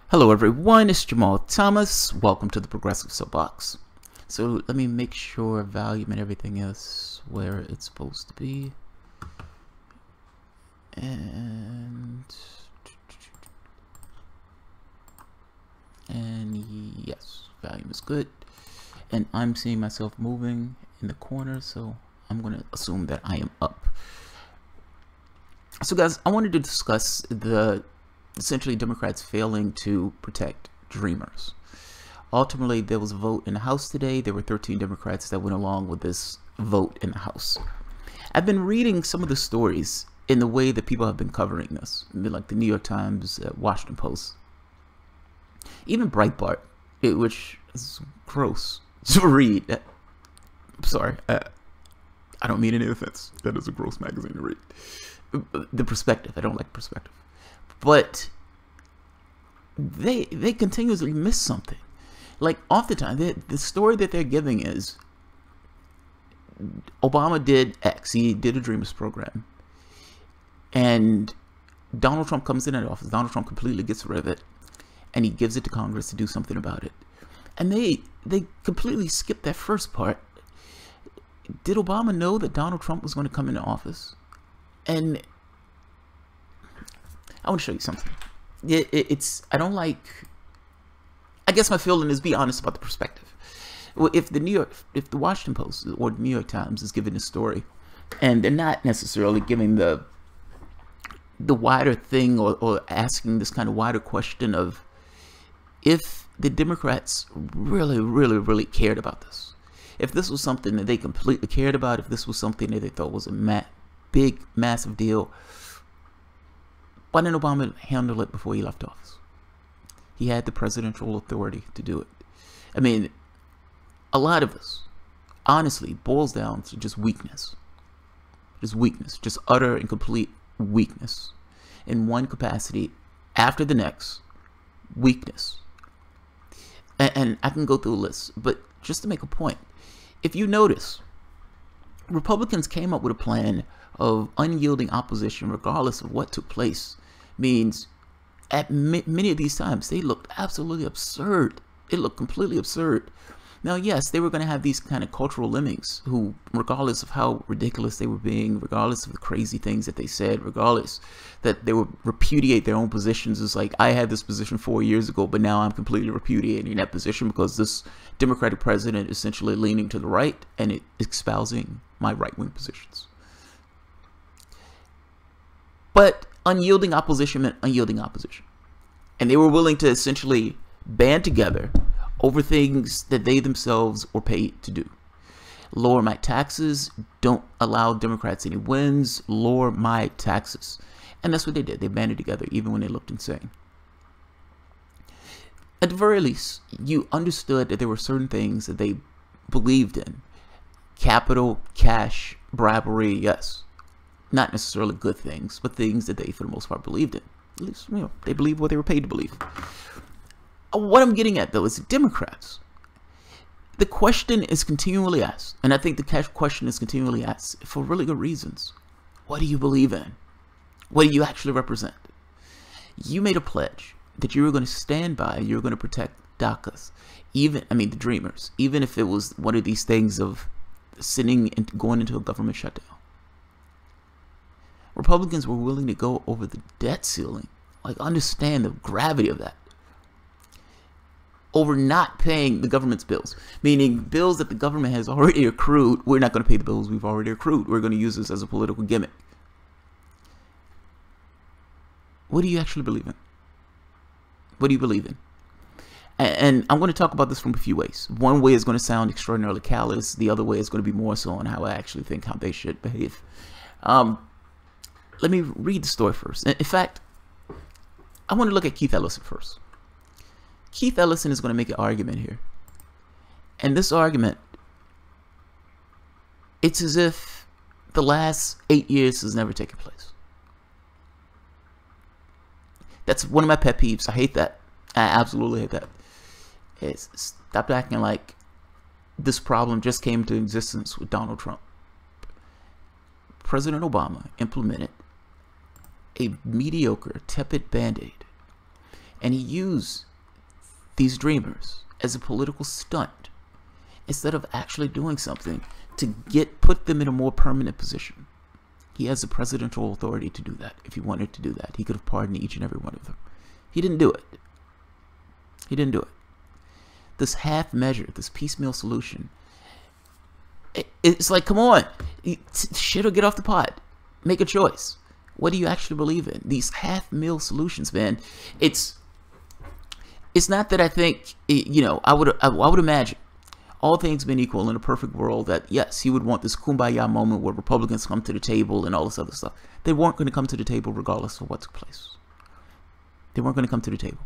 Hello everyone, it's Jamal Thomas. Welcome to the Progressive Soapbox. So let me make sure volume and everything is where it's supposed to be. And yes, volume is good. And I'm seeing myself moving in the corner, so I'm going to assume that I am up. So guys, I wanted to discuss essentially Democrats failing to protect dreamers. Ultimately, there was a vote in the House today. There were 13 Democrats that went along with this vote in the House. I've been reading some of the stories in the way that people have been covering this, like the New York Times, Washington Post, even Breitbart, which is gross to read. I'm sorry, I don't mean any offense. That is a gross magazine to read. The Perspective, I don't like Perspective. But they continuously miss something. Like, oftentimes, the story that they're giving is Obama did X. He did a Dreamers program. And Donald Trump comes in office. Donald Trump completely gets rid of it. And he gives it to Congress to do something about it. And they completely skip that first part. Did Obama know that Donald Trump was going to come into office? And I want to show you something. I guess my feeling is, be honest about the perspective. Well, if the Washington Post or the New York Times is giving a story, and they're not necessarily giving the wider thing or asking this kind of wider question of if the Democrats really cared about this, if this was something that they completely cared about, if this was something that they thought was a big, massive deal, why didn't Obama handle it before he left office? He had the presidential authority to do it. I mean, a lot of this, honestly, boils down to just weakness. Just weakness. Just utter and complete weakness. In one capacity after the next, weakness. And I can go through a list, but just to make a point, if you notice, Republicans came up with a plan of unyielding opposition regardless of what took place. Means at many of these times they looked absolutely absurd. It looked completely absurd. Now, yes, they were going to have these kind of cultural lemmings who, regardless of how ridiculous they were being, regardless of the crazy things that they said, regardless that they would repudiate their own positions. It's like, I had this position 4 years ago, but now I'm completely repudiating that position because this Democratic president is essentially leaning to the right and espousing my right-wing positions. But unyielding opposition meant unyielding opposition. And they were willing to essentially band together over things that they themselves were paid to do. Lower my taxes, don't allow Democrats any wins, lower my taxes. And that's what they did. They banded together even when they looked insane. At the very least, you understood that there were certain things that they believed in. Capital, cash, bribery, yes. Not necessarily good things, but things that they, for the most part, believed in. At least, they believed what they were paid to believe. What I'm getting at, though, is the Democrats. The question is continually asked, and I think the question is continually asked for really good reasons. What do you believe in? What do you actually represent? You made a pledge that you were going to stand by, you were going to protect DACAs, the Dreamers, even if it was one of these things of sitting and going into a government shutdown. Republicans were willing to go over the debt ceiling, like understand the gravity of that, over not paying the government's bills, meaning bills that the government has already accrued. We're not going to pay the bills we've already accrued. We're going to use this as a political gimmick. What do you actually believe in? What do you believe in? And I'm going to talk about this from a few ways. One way is going to sound extraordinarily callous. The other way is going to be more so on how I actually think how they should behave. Let me read the story first. In fact, I want to look at Keith Ellison first. Keith Ellison is going to make an argument here. And this argument, it's as if the last 8 years has never taken place. That's one of my pet peeves. I hate that. I absolutely hate that. Stop acting like this problem just came into existence with Donald Trump. President Obama implemented a mediocre, tepid Band-Aid And he used these dreamers as a political stunt instead of actually doing something to put them in a more permanent position. He has the presidential authority to do that. If he wanted to do that, he could have pardoned each and every one of them. He didn't do it. He didn't do it. This half measure, this piecemeal solution, it's like, come on, shit or get off the pot. Make a choice. What do you actually believe in? These half-meal solutions, man. It's not that I think, you know, I would imagine, all things being equal in a perfect world, that yes, he would want this kumbaya moment where Republicans come to the table and all this other stuff. They weren't going to come to the table regardless of what took place. They weren't going to come to the table.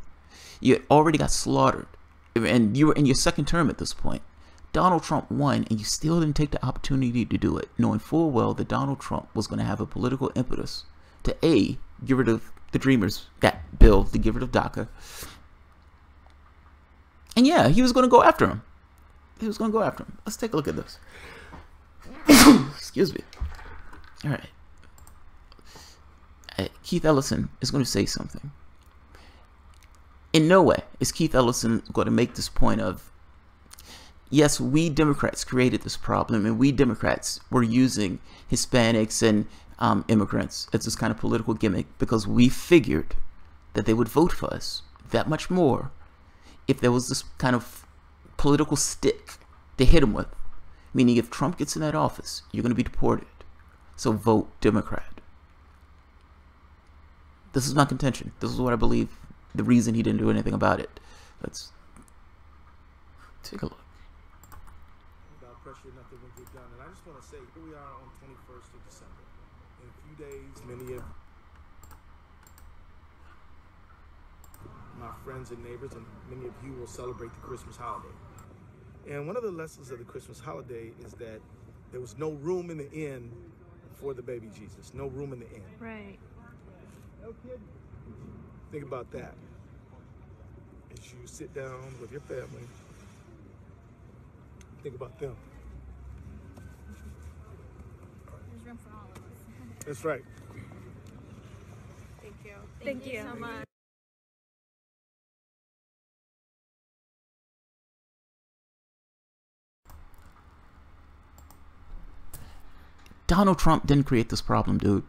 You already got slaughtered, and you were in your second term at this point. Donald Trump won, and you still didn't take the opportunity to do it, knowing full well that Donald Trump was going to have a political impetus to A, get rid of the Dreamers, that bill, to get rid of DACA. And yeah, he was going to go after him. He was going to go after him. Let's take a look at this. Excuse me. All right. Keith Ellison is going to say something. In no way is Keith Ellison going to make this point of, yes, we Democrats created this problem, and we Democrats were using Hispanics and immigrants as this kind of political gimmick because we figured that they would vote for us that much more if there was this kind of political stick to hit them with. Meaning, if Trump gets in that office, you're going to be deported. So vote Democrat. This is my contention. This is what I believe. The reason he didn't do anything about it. Let's take a look. Without pressure, nothing will get done. And I just want to say, here we are on 21st of December. In a few days, many of my friends and neighbors and many of you will celebrate the Christmas holiday. And one of the lessons of the Christmas holiday is that there was no room in the inn for the baby Jesus. No room in the inn. Right. No kid. Think about that. As you sit down with your family, think about them. There's room for all of us. That's right. Thank you. Thank you so much. Donald Trump didn't create this problem, dude.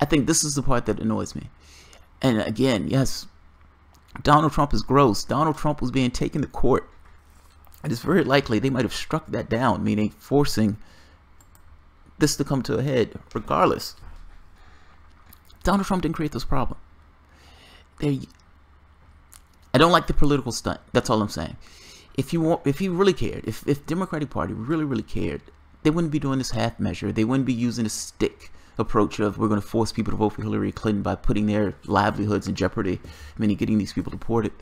I think this is the part that annoys me. And again, yes, Donald Trump is gross. Donald Trump was being taken to court. And it's very likely they might have struck that down, meaning forcing this to come to a head. Regardless, Donald Trump didn't create this problem. I don't like the political stunt. That's all I'm saying. If he really cared, if Democratic Party really cared, they wouldn't be doing this half measure. They wouldn't be using a stick approach of we're going to force people to vote for Hillary Clinton by putting their livelihoods in jeopardy, meaning getting these people deported.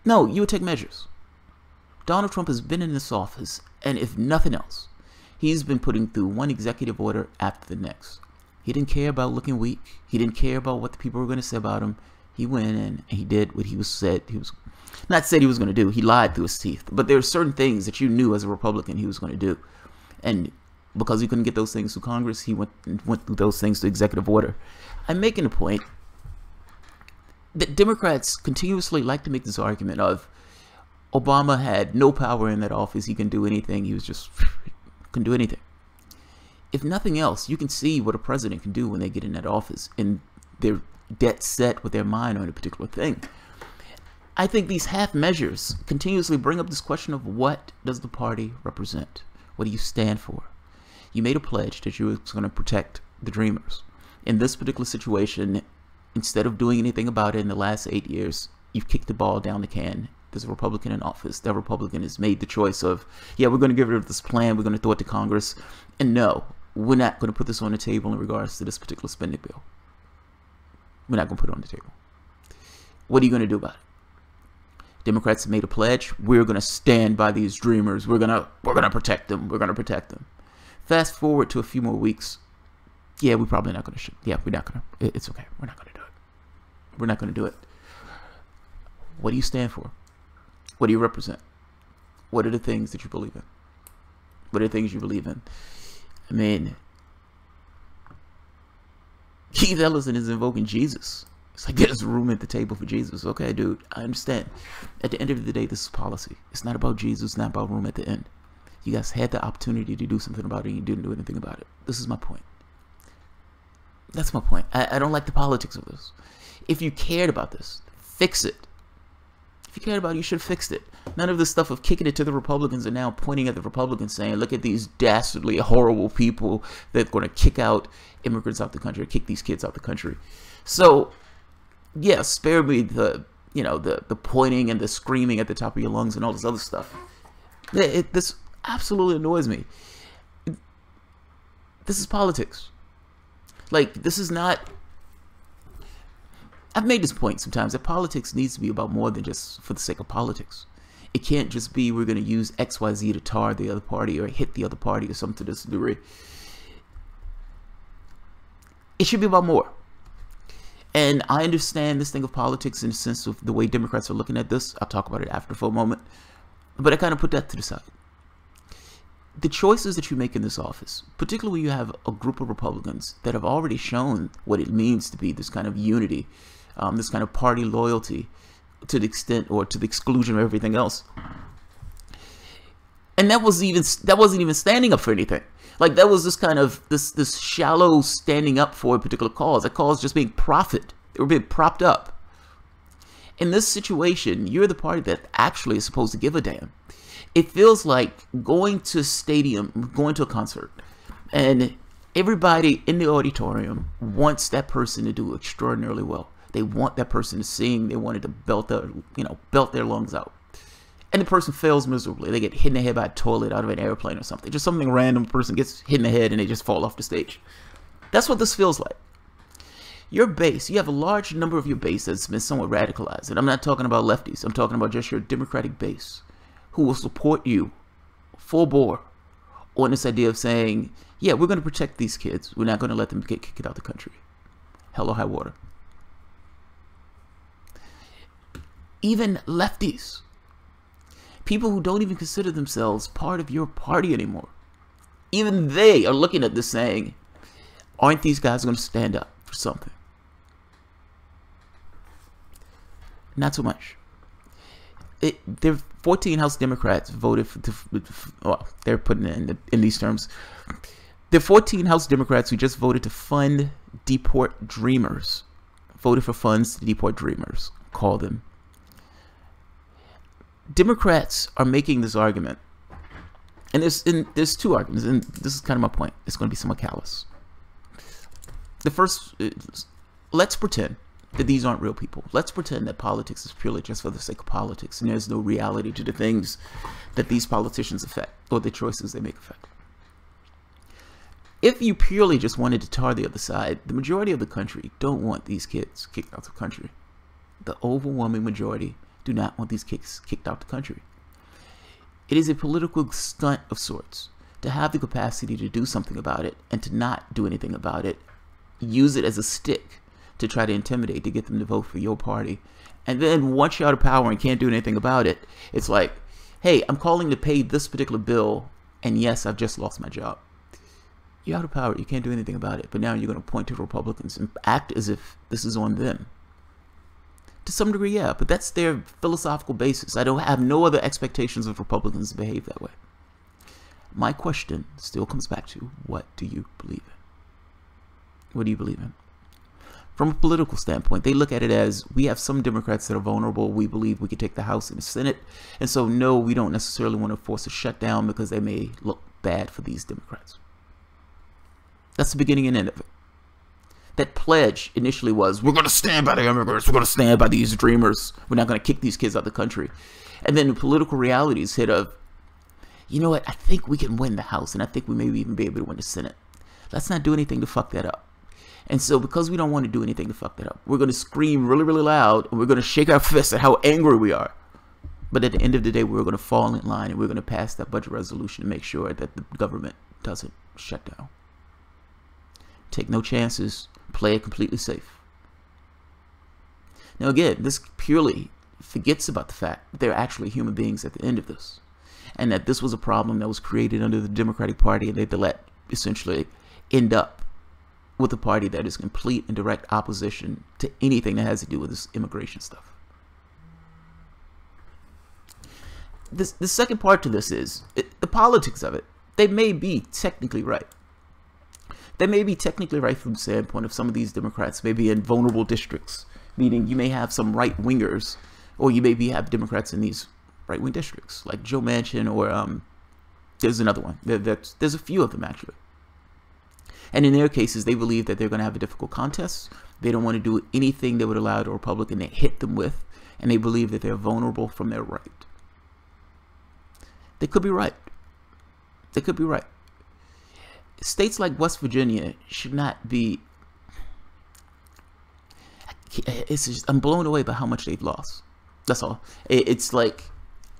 No, you would take measures. Donald Trump has been in this office, and if nothing else, he's been putting through one executive order after the next. He didn't care about looking weak. He didn't care about what the people were going to say about him. He went in and he did what he was said he was going to do. He lied through his teeth. But there are certain things that you knew as a Republican he was going to do. And because he couldn't get those things through Congress, he went through those things to executive order. I'm making a point that Democrats continuously like to make this argument of Obama had no power in that office. He can do anything. He was just couldn't do anything. If nothing else, you can see what a president can do when they get in that office and they're dead set with their mind on a particular thing. I think these half measures continuously bring up this question of what does the party represent? What do you stand for? You made a pledge that you were going to protect the Dreamers. In this particular situation, instead of doing anything about it in the last 8 years, you've kicked the ball down the can. There's a Republican in office. That Republican has made the choice of, yeah, we're going to get rid of this plan. We're going to throw it to Congress. And no, we're not going to put this on the table in regards to this particular spending bill. We're not going to put it on the table. What are you going to do about it? Democrats have made a pledge. We're going to stand by these Dreamers. We're going to protect them. We're going to protect them. Fast forward to a few more weeks. Yeah, we're probably not going to. Yeah, we're not going to. It's okay. We're not going to do it. We're not going to do it. What do you stand for? What do you represent? What are the things that you believe in? What are the things you believe in? I mean, Keith Ellison is invoking Jesus. It's like, there's room at the table for Jesus. Okay, dude, I understand. At the end of the day, this is policy. It's not about Jesus. It's not about room at the end. You guys had the opportunity to do something about it, and you didn't do anything about it. This is my point. That's my point. I don't like the politics of this. If you cared about this, fix it. If you cared about it, you should have fixed it. None of this stuff of kicking it to the Republicans and now pointing at the Republicans saying, look at these dastardly, horrible people that are going to kick out immigrants out the country, kick these kids out the country. So, yeah, spare me the, the pointing and the screaming at the top of your lungs and all this other stuff. This absolutely annoys me. This is politics. Like, this is not... I've made this point sometimes that politics needs to be about more than just for the sake of politics. It can't just be we're going to use XYZ to tar the other party or hit the other party or something to this degree. It should be about more. And I understand this thing of politics in the sense of the way Democrats are looking at this. I'll talk about it after for a moment. But I kind of put that to the side. The choices that you make in this office, particularly when you have a group of Republicans that have already shown what it means to be this kind of unity, this kind of party loyalty to the extent or to the exclusion of everything else. And that wasn't even standing up for anything. Like, that was this kind of this shallow standing up for a particular cause. That cause just being profit. They were being propped up. In this situation, you're the party that actually is supposed to give a damn. It feels like going to a stadium, going to a concert, and everybody in the auditorium wants that person to do extraordinarily well. They want that person to sing. They want it to belt their lungs out. And the person fails miserably. They get hit in the head by a toilet out of an airplane or something. Just something random, person gets hit in the head and they just fall off the stage. That's what this feels like. Your base, you have a large number of your base that's been somewhat radicalized. And I'm not talking about lefties. I'm talking about just your Democratic base who will support you full bore on this idea of saying, yeah, we're going to protect these kids. We're not going to let them get kicked out the country. Hell or high water. Even lefties, people who don't even consider themselves part of your party anymore, even they are looking at this saying, aren't these guys going to stand up for something? Not so much. There 14 House Democrats voted well, they're putting it in these terms. There are 14 House Democrats who just voted to deport dreamers. Voted for funds to deport dreamers. Call them. Democrats are making this argument, and there's two arguments, and this is kind of my point. It's going to be somewhat callous. The first is, let's pretend that these aren't real people. Let's pretend that politics is purely just for the sake of politics, and there's no reality to the things that these politicians affect, or the choices they make affect. If you purely just wanted to tar the other side, the majority of the country don't want these kids kicked out of the country. The overwhelming majority do not want these kids kicked out the country. It is a political stunt of sorts to have the capacity to do something about it and to not do anything about it. Use it as a stick to try to intimidate, to get them to vote for your party. And then once you're out of power and can't do anything about it, it's like, hey, I'm calling to pay this particular bill, and yes, I've just lost my job. You're out of power. You can't do anything about it. But now you're going to point to Republicans and act as if this is on them. To some degree, yeah, but that's their philosophical basis. I don't have no other expectations of Republicans to behave that way. My question still comes back to, what do you believe in? What do you believe in? From a political standpoint, they look at it as, we have some Democrats that are vulnerable. We believe we could take the House and the Senate. And so, no, we don't necessarily want to force a shutdown because they may look bad for these Democrats. That's the beginning and end of it. That pledge initially was, we're going to stand by the immigrants. We're going to stand by these dreamers. We're not going to kick these kids out of the country. And then the political realities hit of, you know what? I think we can win the House, and I think we may even be able to win the Senate. Let's not do anything to fuck that up. And so because we don't want to do anything to fuck that up, we're going to scream really, really loud, and we're going to shake our fists at how angry we are. But at the end of the day, we're going to fall in line, and we're going to pass that budget resolution to make sure that the government doesn't shut down. Take no chances. Play it completely safe. Now again, this purely forgets about the fact that there are actually human beings at the end of this, and that this was a problem that was created under the Democratic Party, and they let essentially end up with a party that is complete and direct opposition to anything that has to do with this immigration stuff. The second part to this is the politics of it. They may be technically right. They may be technically right from the standpoint of some of these Democrats may be in vulnerable districts, meaning you may have some right-wingers, or you maybe have Democrats in these right-wing districts, like Joe Manchin, or there's another one. There's a few of them, actually. And in their cases, they believe that they're going to have a difficult contest. They don't want to do anything that would allow the Republican to hit them with, and they believe that they're vulnerable from their right. They could be right. They could be right. States like West Virginia should not be... It's just, I'm blown away by how much they've lost. That's all. It's like,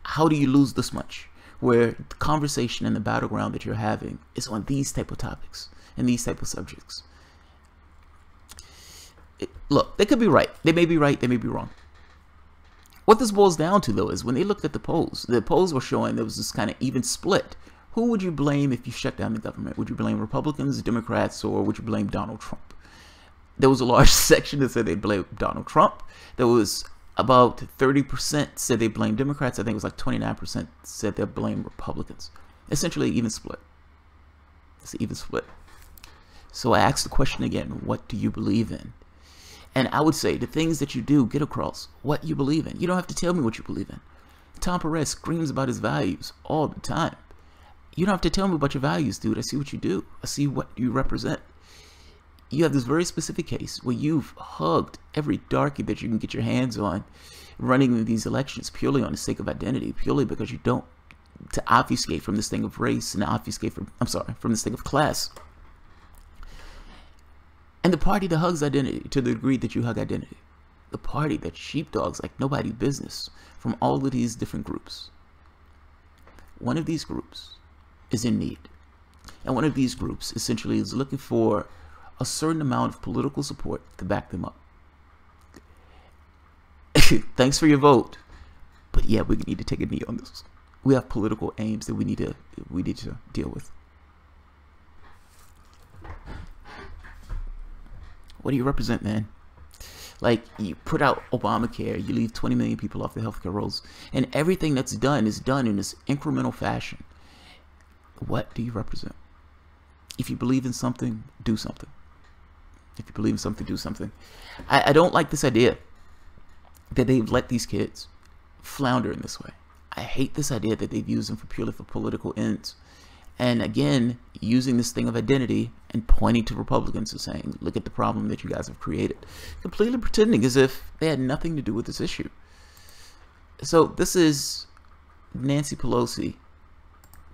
how do you lose this much? Where the conversation and the battleground that you're having is on these type of topics and these type of subjects. Look, they could be right. They may be right. They may be wrong. What this boils down to, though, is when they looked at the polls were showing there was this kind of even split. Who would you blame if you shut down the government? Would you blame Republicans, Democrats, or would you blame Donald Trump? There was a large section that said they blamed Donald Trump. There was about 30% said they blamed Democrats. I think it was like 29% said they blamed Republicans. Essentially, even split. It's an even split. So I asked the question again, what do you believe in? And I would say the things that you do get across what you believe in. You don't have to tell me what you believe in. Tom Perez screams about his values all the time. You don't have to tell me about your values, dude. I see what you do. I see what you represent. You have this very specific case where you've hugged every darkie that you can get your hands on running these elections purely on the sake of identity, purely because you don't, to obfuscate from this thing of race and obfuscate from, from this thing of class. And the party that hugs identity to the degree that you hug identity. The party that sheepdogs like nobody's business from all of these different groups. One of these groups is in need. And one of these groups essentially is looking for a certain amount of political support to back them up. Thanks for your vote. But yeah, we need to take a knee on this. We have political aims that we need to deal with. What do you represent, man? Like, you put out Obamacare, you leave 20 million people off the healthcare rolls, and everything that's done is done in this incremental fashion. What do you represent? If you believe in something, do something. If you believe in something, do something. I don't like this idea that they've let these kids flounder in this way. I hate this idea that they've used them purely for political ends. And again, using this thing of identity and pointing to Republicans and saying, look at the problem that you guys have created. Completely pretending as if they had nothing to do with this issue. So this is Nancy Pelosi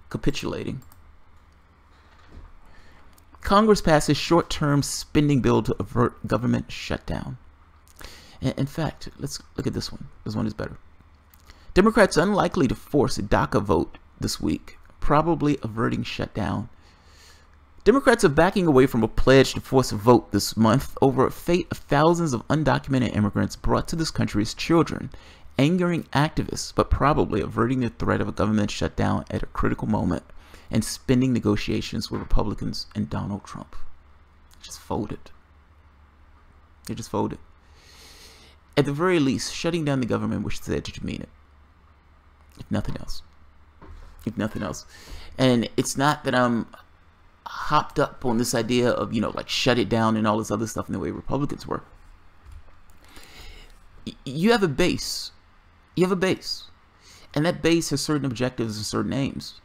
capitulating. Congress passes short-term spending bill to avert government shutdown. In fact, let's look at this one. This one is better. Democrats unlikely to force a DACA vote this week, probably averting shutdown. Democrats are backing away from a pledge to force a vote this month over a fate of thousands of undocumented immigrants brought to this country as children, angering activists, but probably averting the threat of a government shutdown at a critical moment and spending negotiations with Republicans and Donald Trump. Just folded. They just folded. At the very least, shutting down the government, which said that you mean it. If nothing else. If nothing else. And it's not that I'm hopped up on this idea of, you know, like shut it down and all this other stuff in the way Republicans were. You have a base. You have a base. And that base has certain objectives and certain aims.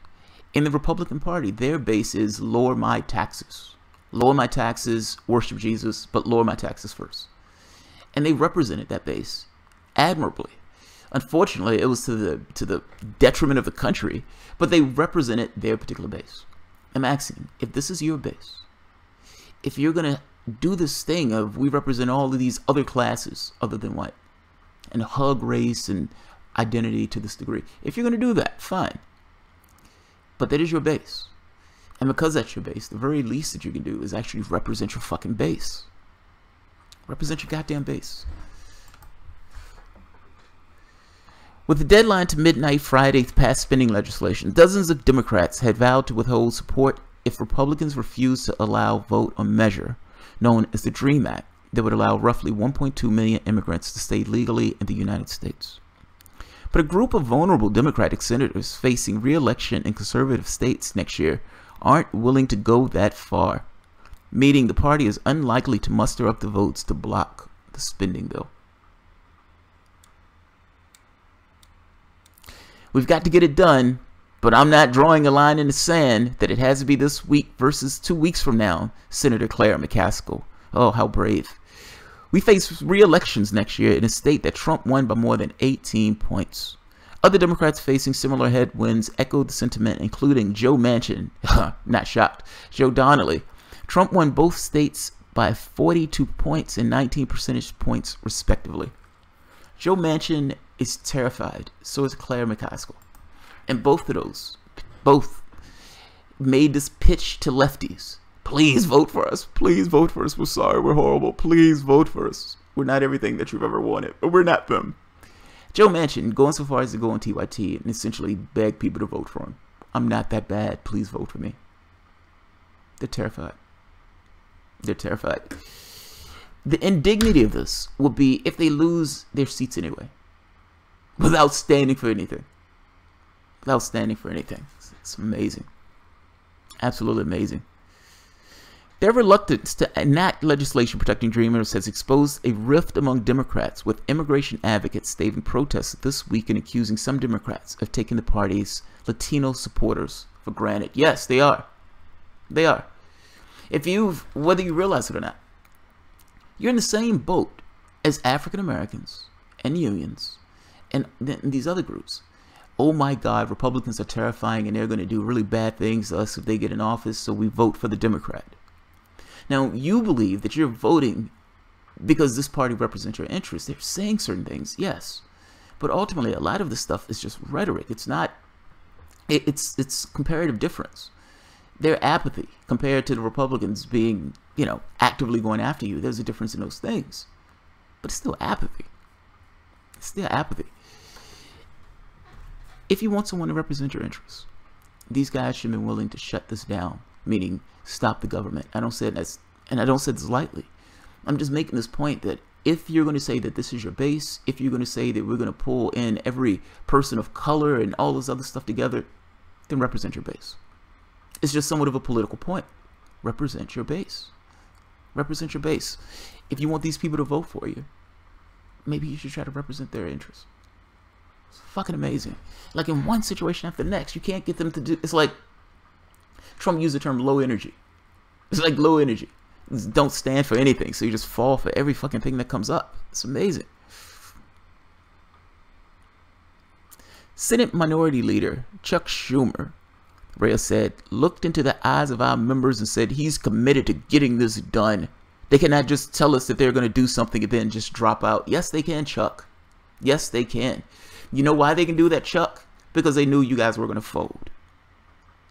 In the Republican Party, their base is lower my taxes. Lower my taxes, worship Jesus, but lower my taxes first. And they represented that base admirably. Unfortunately, it was to the detriment of the country, but they represented their particular base. I'm asking, if this is your base, if you're going to do this thing of we represent all of these other classes other than white, and hug race and identity to this degree, if you're going to do that, fine. But that is your base. And because that's your base, the very least that you can do is actually represent your fucking base. Represent your goddamn base. With the deadline to midnight Friday to pass spending legislation, dozens of Democrats had vowed to withhold support if Republicans refused to allow vote on measure, known as the DREAM Act, that would allow roughly 1.2 million immigrants to stay legally in the United States. But a group of vulnerable Democratic senators facing re-election in conservative states next year aren't willing to go that far, meaning the party is unlikely to muster up the votes to block the spending bill. We've got to get it done, but I'm not drawing a line in the sand that it has to be this week versus 2 weeks from now, Senator Claire McCaskill. Oh, how brave. We face re-elections next year in a state that Trump won by more than 18 points. Other Democrats facing similar headwinds echoed the sentiment, including Joe Manchin, not shocked, Joe Donnelly. Trump won both states by 42 points and 19 percentage points, respectively. Joe Manchin is terrified, so is Claire McCaskill. And both of those, made this pitch to lefties. Please vote for us. Please vote for us. We're sorry. We're horrible. Please vote for us. We're not everything that you've ever wanted, but we're not them. Joe Manchin going so far as to go on TYT and essentially beg people to vote for him. I'm not that bad. Please vote for me. They're terrified. They're terrified. The indignity of this will be if they lose their seats anyway, without standing for anything. Without standing for anything. It's amazing. Absolutely amazing. Their reluctance to enact legislation protecting Dreamers has exposed a rift among Democrats, with immigration advocates staging protests this week and accusing some Democrats of taking the party's Latino supporters for granted. Yes, they are. They are. Whether you realize it or not, you're in the same boat as African Americans and unions and these other groups. Oh my God, Republicans are terrifying and they're going to do really bad things to us if they get in office, so we vote for the Democrat. Now, you believe that you're voting because this party represents your interests. They're saying certain things, yes. But ultimately, a lot of this stuff is just rhetoric. It's not, it's comparative difference. Their apathy compared to the Republicans being, actively going after you. There's a difference in those things. But it's still apathy. It's still apathy. If you want someone to represent your interests, these guys should have been willing to shut this down, meaning stop the government. I don't say this lightly. I'm just making this point that if you're going to say that this is your base, if you're going to say that we're going to pull in every person of color and all this other stuff together, then represent your base. It's just somewhat of a political point. Represent your base. Represent your base. If you want these people to vote for you, maybe you should try to represent their interests. It's fucking amazing. Like in one situation after the next, you can't get them to do. It's like Trump used the term low energy. It's like low energy. Don't stand for anything, so you just fall for every fucking thing that comes up. It's amazing. Senate Minority Leader Chuck Schumer, Rhea said, looked into the eyes of our members and said he's committed to getting this done. They cannot just tell us that they're going to do something and then just drop out. Yes, they can, Chuck. Yes, they can. You know why they can do that, Chuck? Because they knew you guys were going to fold.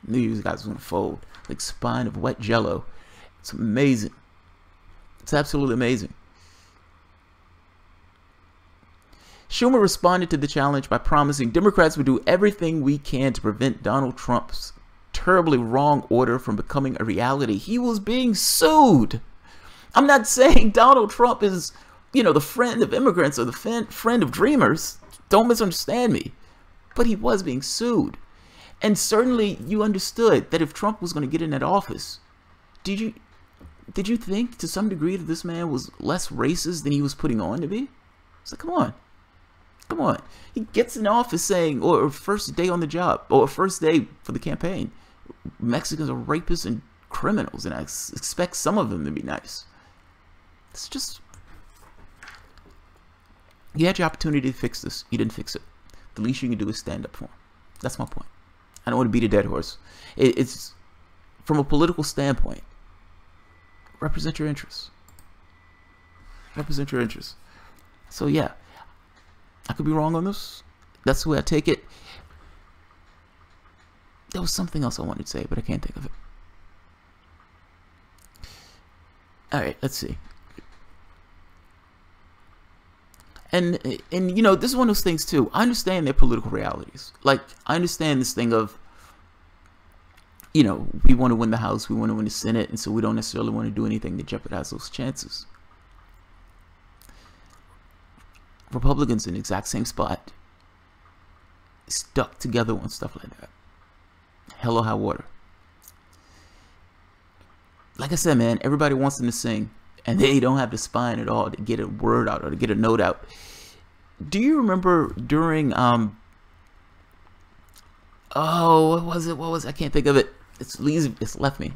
Knew you guys were going to fold. Like spine of wet jello. It's amazing. It's absolutely amazing. Schumer responded to the challenge by promising Democrats would do everything we can to prevent Donald Trump's terribly wrong order from becoming a reality. He was being sued. I'm not saying Donald Trump is, the friend of immigrants or the friend of dreamers. Don't misunderstand me. But he was being sued. And certainly you understood that if Trump was going to get in that office, did you think to some degree that this man was less racist than he was putting on to be? It's like, come on. Come on. He gets in office saying, or first day on the job, or first day for the campaign, Mexicans are rapists and criminals, and I expect some of them to be nice. It's just, you had your opportunity to fix this. You didn't fix it. The least you can do is stand up for him. That's my point. I don't want to beat a dead horse. It's from a political standpoint. Represent your interests. Represent your interests. So yeah, I could be wrong on this. That's the way I take it. There was something else I wanted to say, but I can't think of it. Alright, let's see. And this is one of those things too. I understand their political realities. Like, I understand this thing of you know, we want to win the House, we want to win the Senate, and so we don't necessarily want to do anything to jeopardize those chances. Republicans in the exact same spot, stuck together on stuff like that. Hell or high water. Like I said, man, everybody wants them to sing, and they don't have the spine at all to get a word out or to get a note out. Do you remember during what was it? I can't think of it. It's left me.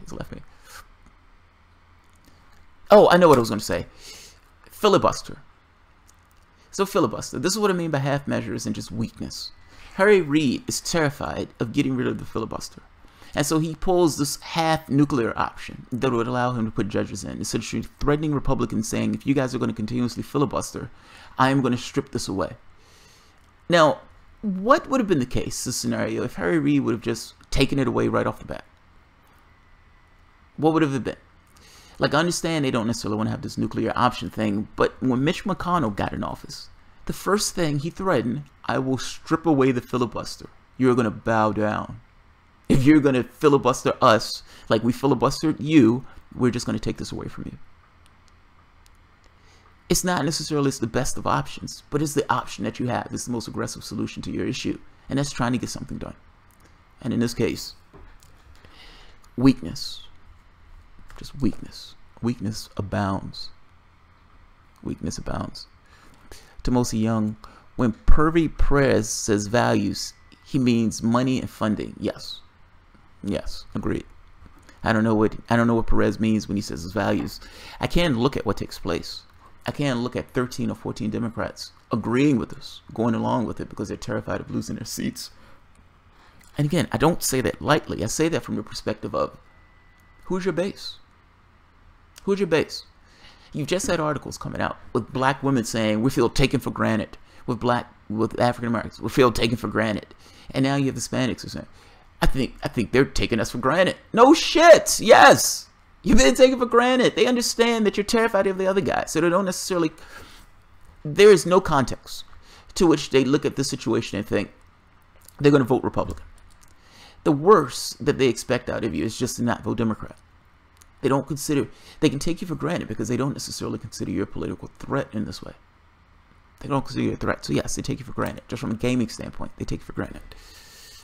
Oh, I know what I was going to say. Filibuster. So filibuster. This is what I mean by half measures and just weakness. Harry Reid is terrified of getting rid of the filibuster. And so he pulls this half nuclear option that would allow him to put judges in, essentially threatening Republicans, saying, if you guys are going to continuously filibuster, I am going to strip this away. Now, what would have been the case, this scenario, if Harry Reid would have just taken it away right off the bat? What would have it been? Like, I understand they don't necessarily want to have this nuclear option thing, but when Mitch McConnell got in office, the first thing he threatened, I will strip away the filibuster. You're going to bow down. If you're going to filibuster us like we filibustered you, we're just going to take this away from you. It's not necessarily the best of options, but it's the option that you have. It's the most aggressive solution to your issue, and that's trying to get something done. And in this case, weakness. Just weakness. Weakness abounds. Weakness abounds. Tomosi Young, when Purvi Perez says values, he means money and funding. Yes. Yes, agreed. I don't know what Perez means when he says his values. I can look at what takes place. I can look at 13 or 14 Democrats agreeing with us, going along with it because they're terrified of losing their seats. And again, I don't say that lightly. I say that from the perspective of, who's your base? Who's your base? You've just had articles coming out with black women saying we feel taken for granted, with African Americans, we feel taken for granted. And now you have Hispanics who are saying, I think they're taking us for granted. No shit. Yes. You've been taken for granted. They understand that you're terrified of the other guy. So they don't necessarily, there is no context to which they look at this situation and think they're going to vote Republican. The worst that they expect out of you is just to not vote Democrat. They don't consider, they can take you for granted because they don't necessarily consider you a political threat in this way. They don't consider you a threat. So yes, they take you for granted. Just from a gaming standpoint, they take you for granted.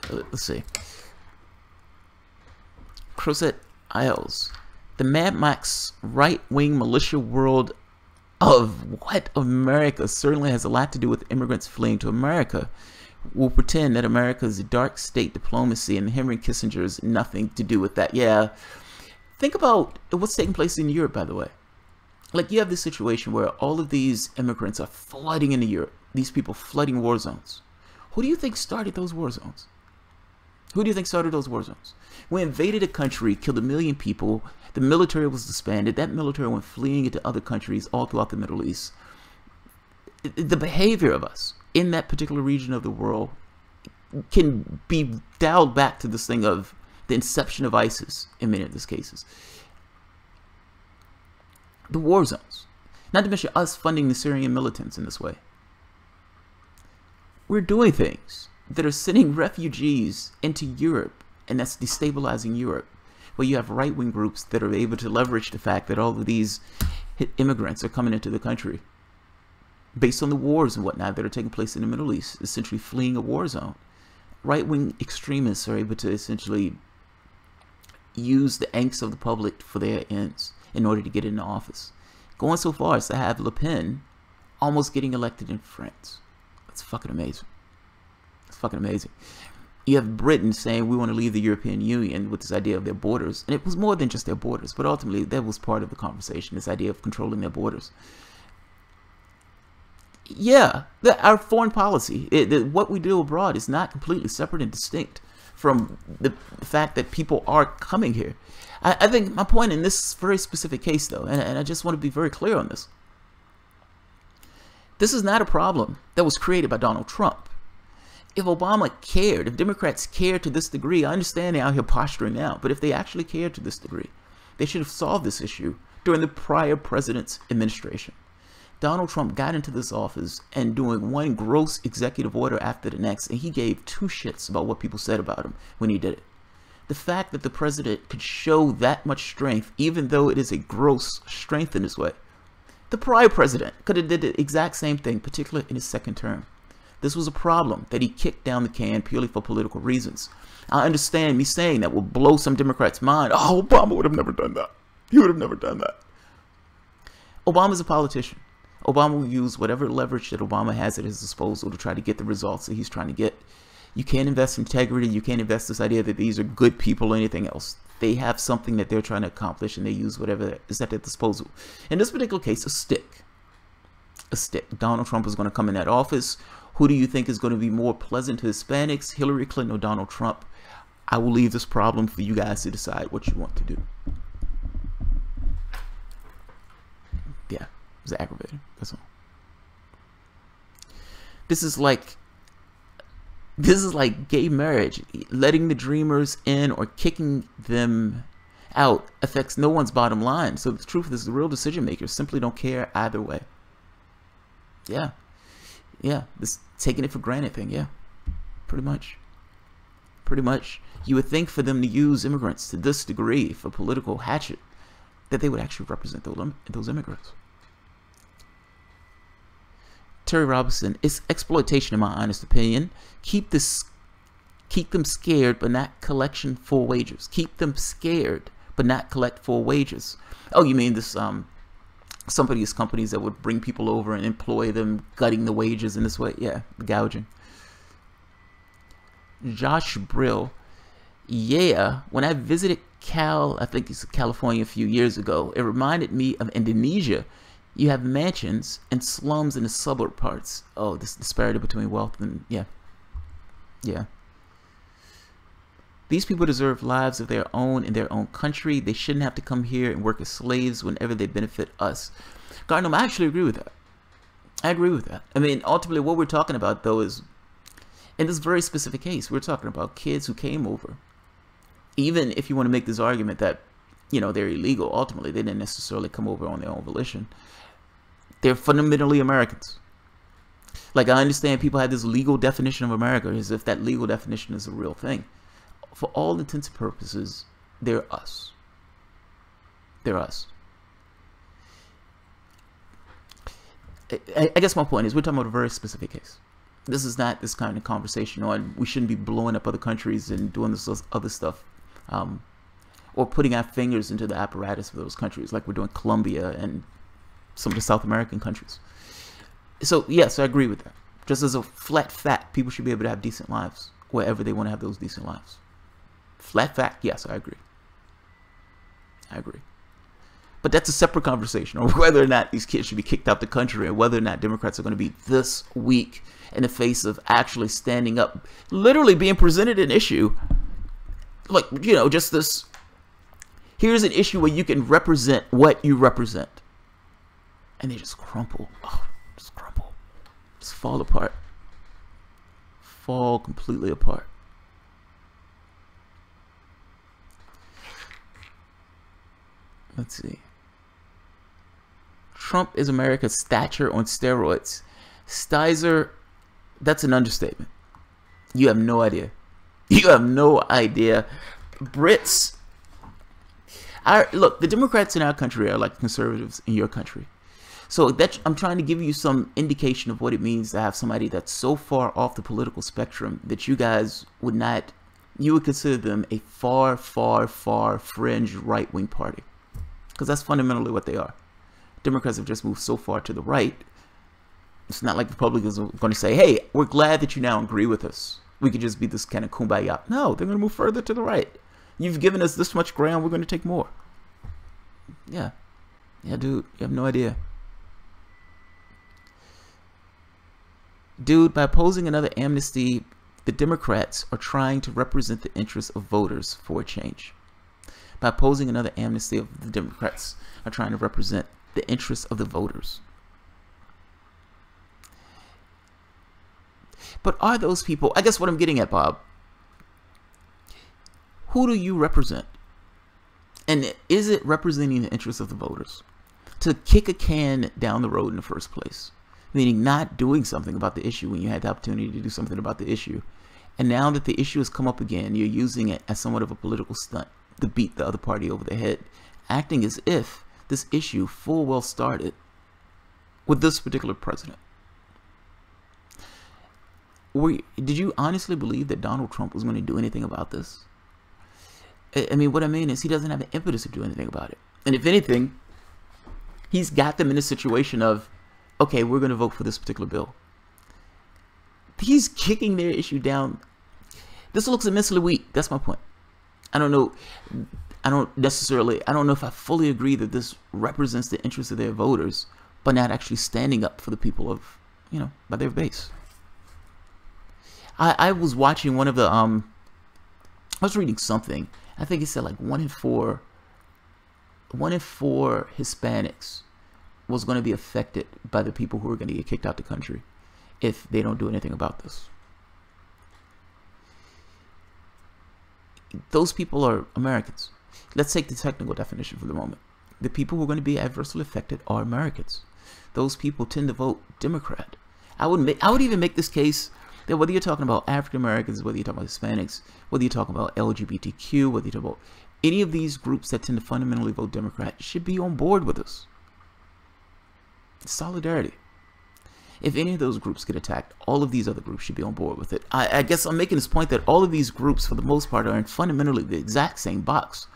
Let's see. Crosette Isles. The Mad Max right-wing militia world of what America certainly has a lot to do with immigrants fleeing to America. Will pretend that America's dark state diplomacy and Henry Kissinger is nothing to do with that. Yeah. Think about what's taking place in Europe, by the way. Like, you have this situation where all of these immigrants are flooding into Europe. These people flooding war zones. Who do you think started those war zones? Who do you think started those war zones? We invaded a country, killed 1 million people. The military was disbanded. That military went fleeing into other countries all throughout the Middle East. The behavior of us in that particular region of the world can be dialed back to this thing of the inception of ISIS in many of these cases. The war zones. Not to mention us funding the Syrian militants in this way. We're doing things that are sending refugees into Europe, and that's destabilizing Europe, where you have right-wing groups that are able to leverage the fact that all of these immigrants are coming into the country based on the wars and whatnot that are taking place in the Middle East, essentially fleeing a war zone. Right-wing extremists are able to essentially use the angst of the public for their ends in order to get into office. Going so far as to have Le Pen almost getting elected in France. That's fucking amazing. It's fucking amazing. You have Britain saying we want to leave the European Union with this idea of their borders. And it was more than just their borders, but ultimately that was part of the conversation, this idea of controlling their borders. Yeah, our foreign policy, what we do abroad is not completely separate and distinct from the fact that people are coming here. I think my point in this very specific case, though, and I just want to be very clear on this, this is not a problem that was created by Donald Trump. If Obama cared, if Democrats cared to this degree, I understand they're out here posturing now, but if they actually cared to this degree, they should have solved this issue during the prior president's administration. Donald Trump got into this office and doing one gross executive order after the next, and he gave two shits about what people said about him when he did it. the fact that the president could show that much strength, even though it is a gross strength in his way. The prior president could have did the exact same thing, particularly in his second term. This was a problem that he kicked down the can purely for political reasons. I understand me saying that will blow some Democrats' mind. Oh, Obama would have never done that. He would have never done that. Obama's a politician. Obama will use whatever leverage that Obama has at his disposal to try to get the results that he's trying to get. You can't invest in integrity. You can't invest this idea that these are good people or anything else. They have something that they're trying to accomplish, and they use whatever is at their disposal. In this particular case, a stick. A stick. Donald Trump is going to come in that office. Who do you think is going to be more pleasant to Hispanics, Hillary Clinton or Donald Trump? I will leave this problem for you guys to decide what you want to do. Yeah, it's aggravating. That's all. This is like gay marriage. Letting the dreamers in or kicking them out affects no one's bottom line. So the truth is, the real decision makers simply don't care either way. Yeah. Yeah, this taking it for granted thing, yeah. Pretty much. Pretty much. You would think for them to use immigrants to this degree for political hatchet, that they would actually represent those immigrants. Terry Robinson, it's exploitation in my honest opinion. Keep them scared but not collection full wages. Keep them scared but not collect full wages. Oh, you mean this some of these companies that would bring people over and employ them, gutting the wages in this way? Yeah, gouging. Josh Brill, yeah, when I visited I think it's California a few years ago, it reminded me of Indonesia. You have mansions and slums in the suburb parts. Oh, this disparity between wealth and, yeah. Yeah. These people deserve lives of their own in their own country. They shouldn't have to come here and work as slaves whenever they benefit us. Gardner, I actually agree with that. I agree with that. I mean, ultimately what we're talking about, though, is in this very specific case, we're talking about kids who came over. Even if you want to make this argument that, you know, they're illegal, ultimately they didn't necessarily come over on their own volition. They're fundamentally Americans. Like, I understand people have this legal definition of America as if that legal definition is a real thing. For all intents and purposes, they're us. They're us. I guess my point is we're talking about a very specific case. This is not this kind of conversation on we shouldn't be blowing up other countries and doing this other stuff. Or putting our fingers into the apparatus of those countries like we're doing Colombia and some of the South American countries. So, yes, I agree with that. Just as a flat fact, people should be able to have decent lives wherever they want to have those decent lives. Flat fact, yes, I agree. I agree. But that's a separate conversation on whether or not these kids should be kicked out the country and whether or not Democrats are going to be this weak in the face of actually standing up, literally being presented an issue. Like, you know, just this, here's an issue where you can represent what you represent. And they just crumple. Oh, just crumple. Just fall apart. Fall completely apart. Let's see. Trump is America's stature on steroids. Stizer, that's an understatement. You have no idea. You have no idea. Brits, look, the Democrats in our country are like conservatives in your country. So that, I'm trying to give you some indication of what it means to have somebody that's so far off the political spectrum that you guys would not, you would consider them a far, far, far fringe right-wing party. Because that's fundamentally what they are. Democrats have just moved so far to the right. It's not like Republicans are going to say, hey, we're glad that you now agree with us. We could just be this kind of kumbaya. No, they're going to move further to the right. You've given us this much ground, we're going to take more. Yeah. Yeah, dude, you have no idea. Dude, by opposing another amnesty, the Democrats are trying to represent the interests of voters for a change. By opposing another amnesty, the Democrats are trying to represent the interests of the voters. But are those people, I guess what I'm getting at, Bob, who do you represent? And is it representing the interests of the voters? To kick a can down the road in the first place, meaning not doing something about the issue when you had the opportunity to do something about the issue, And now that the issue has come up again, you're using it as somewhat of a political stunt to beat the other party over the head, acting as if this issue full well started with this particular president. Did you honestly believe that Donald Trump was going to do anything about this? I mean, what I mean is he doesn't have an impetus to do anything about it. And if anything, he's got them in a situation of, okay, we're going to vote for this particular bill. He's kicking their issue down. This looks immensely weak. That's my point. I don't know. I don't know if I fully agree that this represents the interests of their voters, but not actually standing up for the people of, by their base. I was watching one of the, I was reading something. I think it said like 1 in 4 Hispanics was going to be affected by the people who are going to get kicked out the country if they don't do anything about this. Those people are Americans. Let's take the technical definition for the moment. The people who are going to be adversely affected are Americans. Those people tend to vote Democrat. I would even make this case that whether you're talking about African Americans, whether you're talking about Hispanics, whether you're talking about LGBTQ, whether you're talking about any of these groups that tend to fundamentally vote Democrat, should be on board with us. Solidarity. If any of those groups get attacked, all of these other groups should be on board with it. I guess I'm making this point that all of these groups, for the most part, are in fundamentally the exact same box.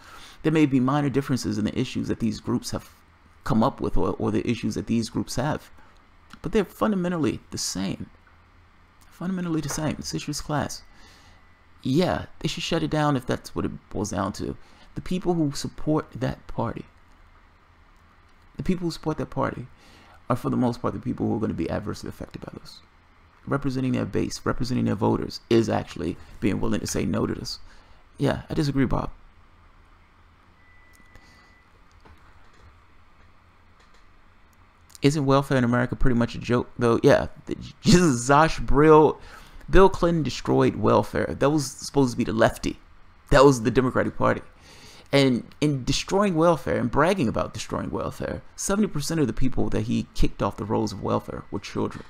There may be minor differences in the issues that these groups have come up with, or the issues that these groups have, but they're fundamentally the same. Fundamentally the same. This issue is class. Yeah, they should shut it down if that's what it boils down to. The people who support that party, are for the most part the people who are going to be adversely affected by this. Representing their base, representing their voters, is actually being willing to say no to this. Yeah, I disagree, Bob. Isn't welfare in America pretty much a joke, though? Yeah, Bill Clinton destroyed welfare. That was supposed to be the lefty. That was the Democratic Party. And in destroying welfare and bragging about destroying welfare, 70% of the people that he kicked off the rolls of welfare were children.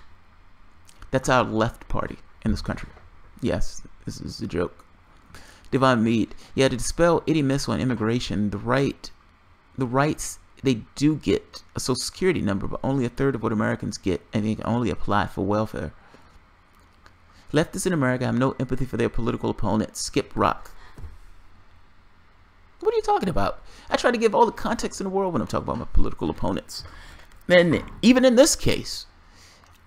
That's our left party in this country. Yes, this is a joke. Divine Mead. Yeah, to dispel any myths on immigration, the rights, they do get a Social Security number, but only a third of what Americans get, and they can only apply for welfare. Leftists in America have no empathy for their political opponents. Skip Rock. What are you talking about? I try to give all the context in the world when I'm talking about my political opponents. And even in this case,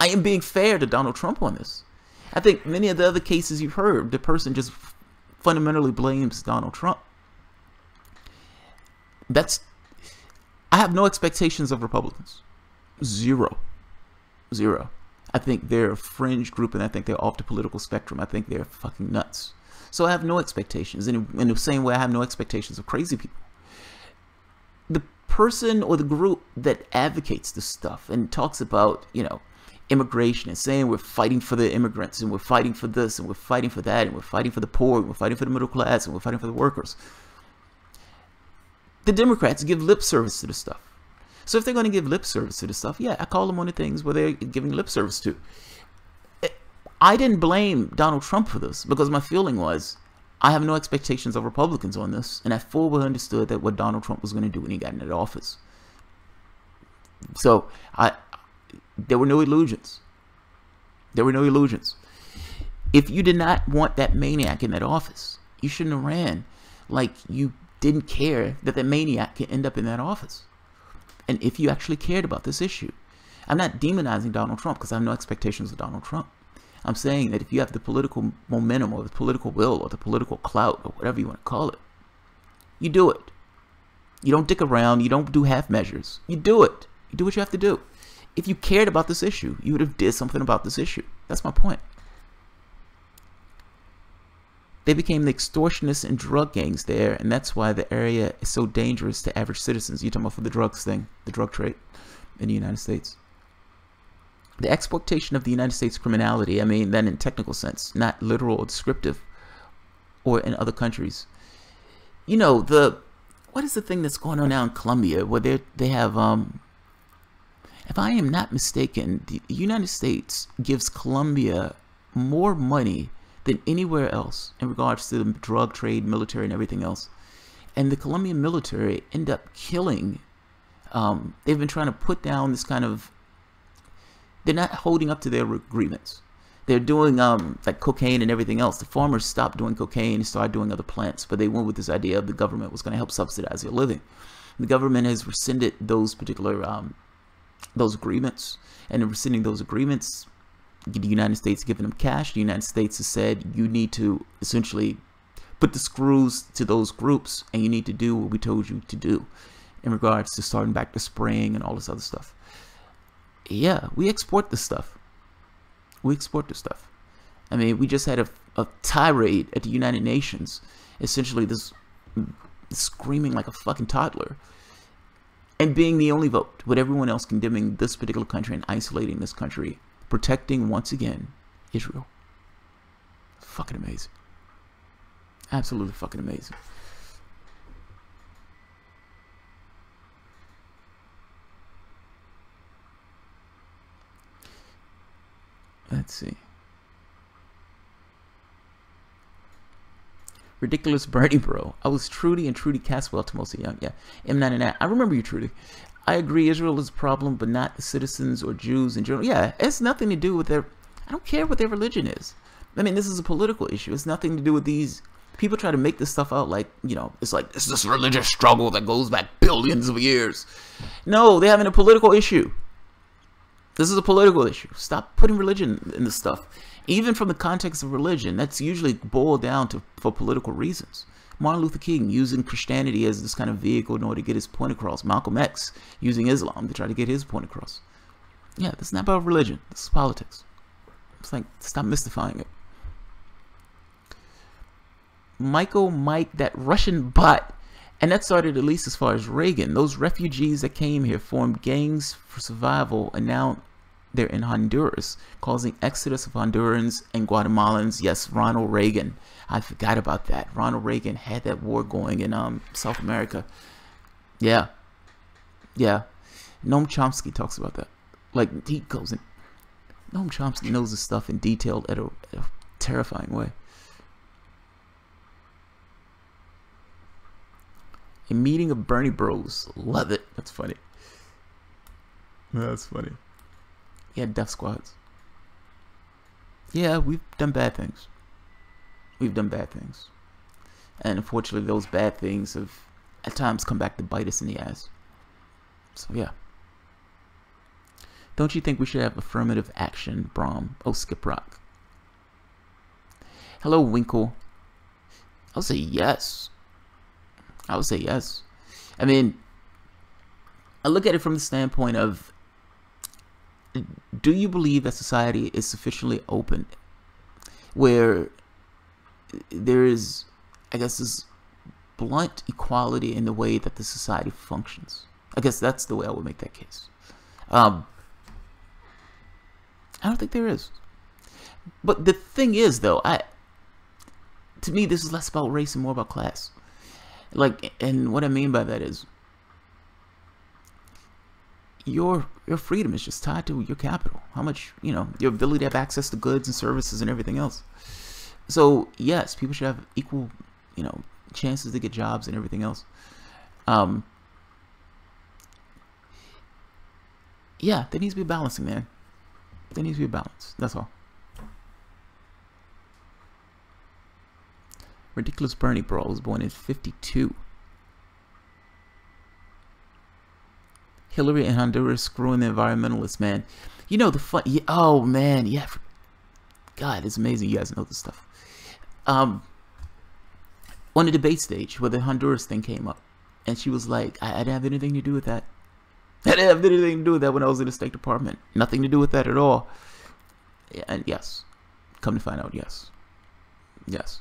I am being fair to Donald Trump on this. I think many of the other cases you've heard, the person just fundamentally blames Donald Trump. I have no expectations of Republicans. Zero. I think they're a fringe group, and I think they're off the political spectrum. I think they're fucking nuts. So I have no expectations. In the same way, I have no expectations of crazy people. The person or the group that advocates this stuff and talks about, immigration and saying we're fighting for the immigrants and we're fighting for this and we're fighting for that and we're fighting for the poor and we're fighting for the middle class and we're fighting for the workers. The Democrats give lip service to this stuff. So if they're going to give lip service to this stuff, yeah, I call them on the things where they're giving lip service to. I didn't blame Donald Trump for this because my feeling was I have no expectations of Republicans on this, and I fully well understood that what Donald Trump was going to do when he got into office. So there were no illusions. If you did not want that maniac in that office, you shouldn't have ran like you didn't care that the maniac can end up in that office. And if you actually cared about this issue, I'm not demonizing Donald Trump because I have no expectations of Donald Trump. I'm saying that if you have the political momentum or the political will or the political clout or whatever you want to call it, you do it. You don't dick around. You don't do half measures. You do it. You do what you have to do. If you cared about this issue, you would have did something about this issue. That's my point. They became the extortionists and drug gangs there, and that's why the area is so dangerous to average citizens. You're talking about for the drugs thing, the drug trade in the United States. The exploitation of the United States criminality, I mean that in technical sense, not literal or descriptive, or in other countries. What is the thing that's going on now in Colombia where they have, if I am not mistaken, the United States gives Colombia more money than anywhere else in regards to the drug trade, military, and everything else. And the Colombian military end up killing. They've been trying to put down this kind of. They're not holding up to their agreements. They're doing like cocaine and everything else. The farmers stopped doing cocaine and started doing other plants, but they went with this idea of the government was going to help subsidize their living. The government has rescinded those particular those agreements, and in rescinding those agreements, the United States giving them cash. The United States has said you need to essentially put the screws to those groups, and you need to do what we told you to do in regards to starting back the spraying and all this other stuff. Yeah, we export this stuff. We export this stuff. I mean, we just had a tirade at the United Nations, essentially this screaming like a fucking toddler, and being the only vote, with everyone else condemning this particular country and isolating this country, protecting once again Israel. Fucking amazing. Absolutely fucking amazing. Let's see. Ridiculous Bernie bro. I was Trudy and Trudy Caswell to most young. Yeah. M99. I remember you, Trudy. I agree Israel is a problem, but not the citizens or Jews in general. Yeah, it's nothing to do with their. I don't care what their religion is. I mean, this is a political issue. It's nothing to do with these. People try to make this stuff out like, you know, it's like it's this religious struggle that goes back billions of years. No, they're having a political issue. This is a political issue. Stop putting religion in this stuff. Even from the context of religion, that's usually boiled down to for political reasons. Martin Luther King using Christianity as this kind of vehicle in order to get his point across. Malcolm X using Islam to try to get his point across. Yeah, this is not about religion. This is politics. It's like, stop mystifying it. Michael Mike, that Russian bot. And that started at least as far as Reagan. Those refugees that came here formed gangs for survival, and now they're in Honduras, causing exodus of Hondurans and Guatemalans. Yes, Ronald Reagan. I forgot about that. Ronald Reagan had that war going in South America. Yeah. Yeah. Noam Chomsky talks about that. Like, he goes in. Noam Chomsky knows this stuff in detail at a terrifying way. A meeting of Bernie bros. Love it. That's funny. That's funny. Yeah, death squads. Yeah, we've done bad things. We've done bad things. And unfortunately, those bad things have at times come back to bite us in the ass. So, yeah. Don't you think we should have affirmative action, Brahm? Oh, Skip Rock. Hello, Winkle. I'll say yes. I would say yes. I mean, I look at it from the standpoint of, do you believe that society is sufficiently open where there is, I guess, this blunt equality in the way that the society functions? I guess that's the way I would make that case. I don't think there is. But the thing is, though, to me, this is less about race and more about class. Like, and what I mean by that is, your freedom is just tied to your capital. How much, you know, your ability to have access to goods and services and everything else. So, yes, people should have equal, you know, chances to get jobs and everything else. Yeah, there needs to be a balancing, man. There needs to be a balance. That's all. Ridiculous Bernie bro was born in 52. Hillary and Honduras screwing the environmentalists, man. You know the fun. Yeah, oh man, yeah. God, it's amazing. You guys know this stuff. On the debate stage, where the Honduras thing came up, and she was like, "I didn't have anything to do with that. I didn't have anything to do with that when I was in the State Department. Nothing to do with that at all." And yes, come to find out, yes. Yes.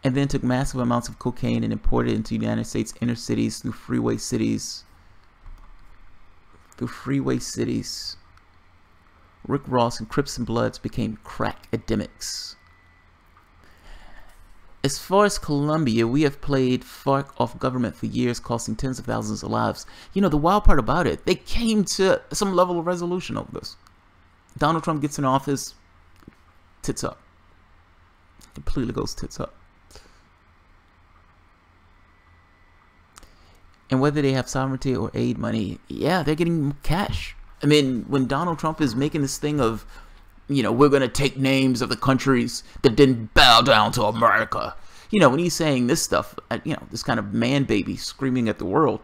And then took massive amounts of cocaine and imported it into the United States inner cities through freeway cities. Rick Ross and Crips and Bloods became crack epidemics. As far as Colombia, we have played FARC off government for years, costing tens of thousands of lives. You know, the wild part about it, they came to some level of resolution over this. Donald Trump gets in office. tits up. Completely goes tits up. And whether they have sovereignty or aid money, yeah, they're getting cash. I mean, when Donald Trump is making this thing of, you know, we're going to take names of the countries that didn't bow down to America. You know, when he's saying this stuff, you know, this kind of man baby screaming at the world,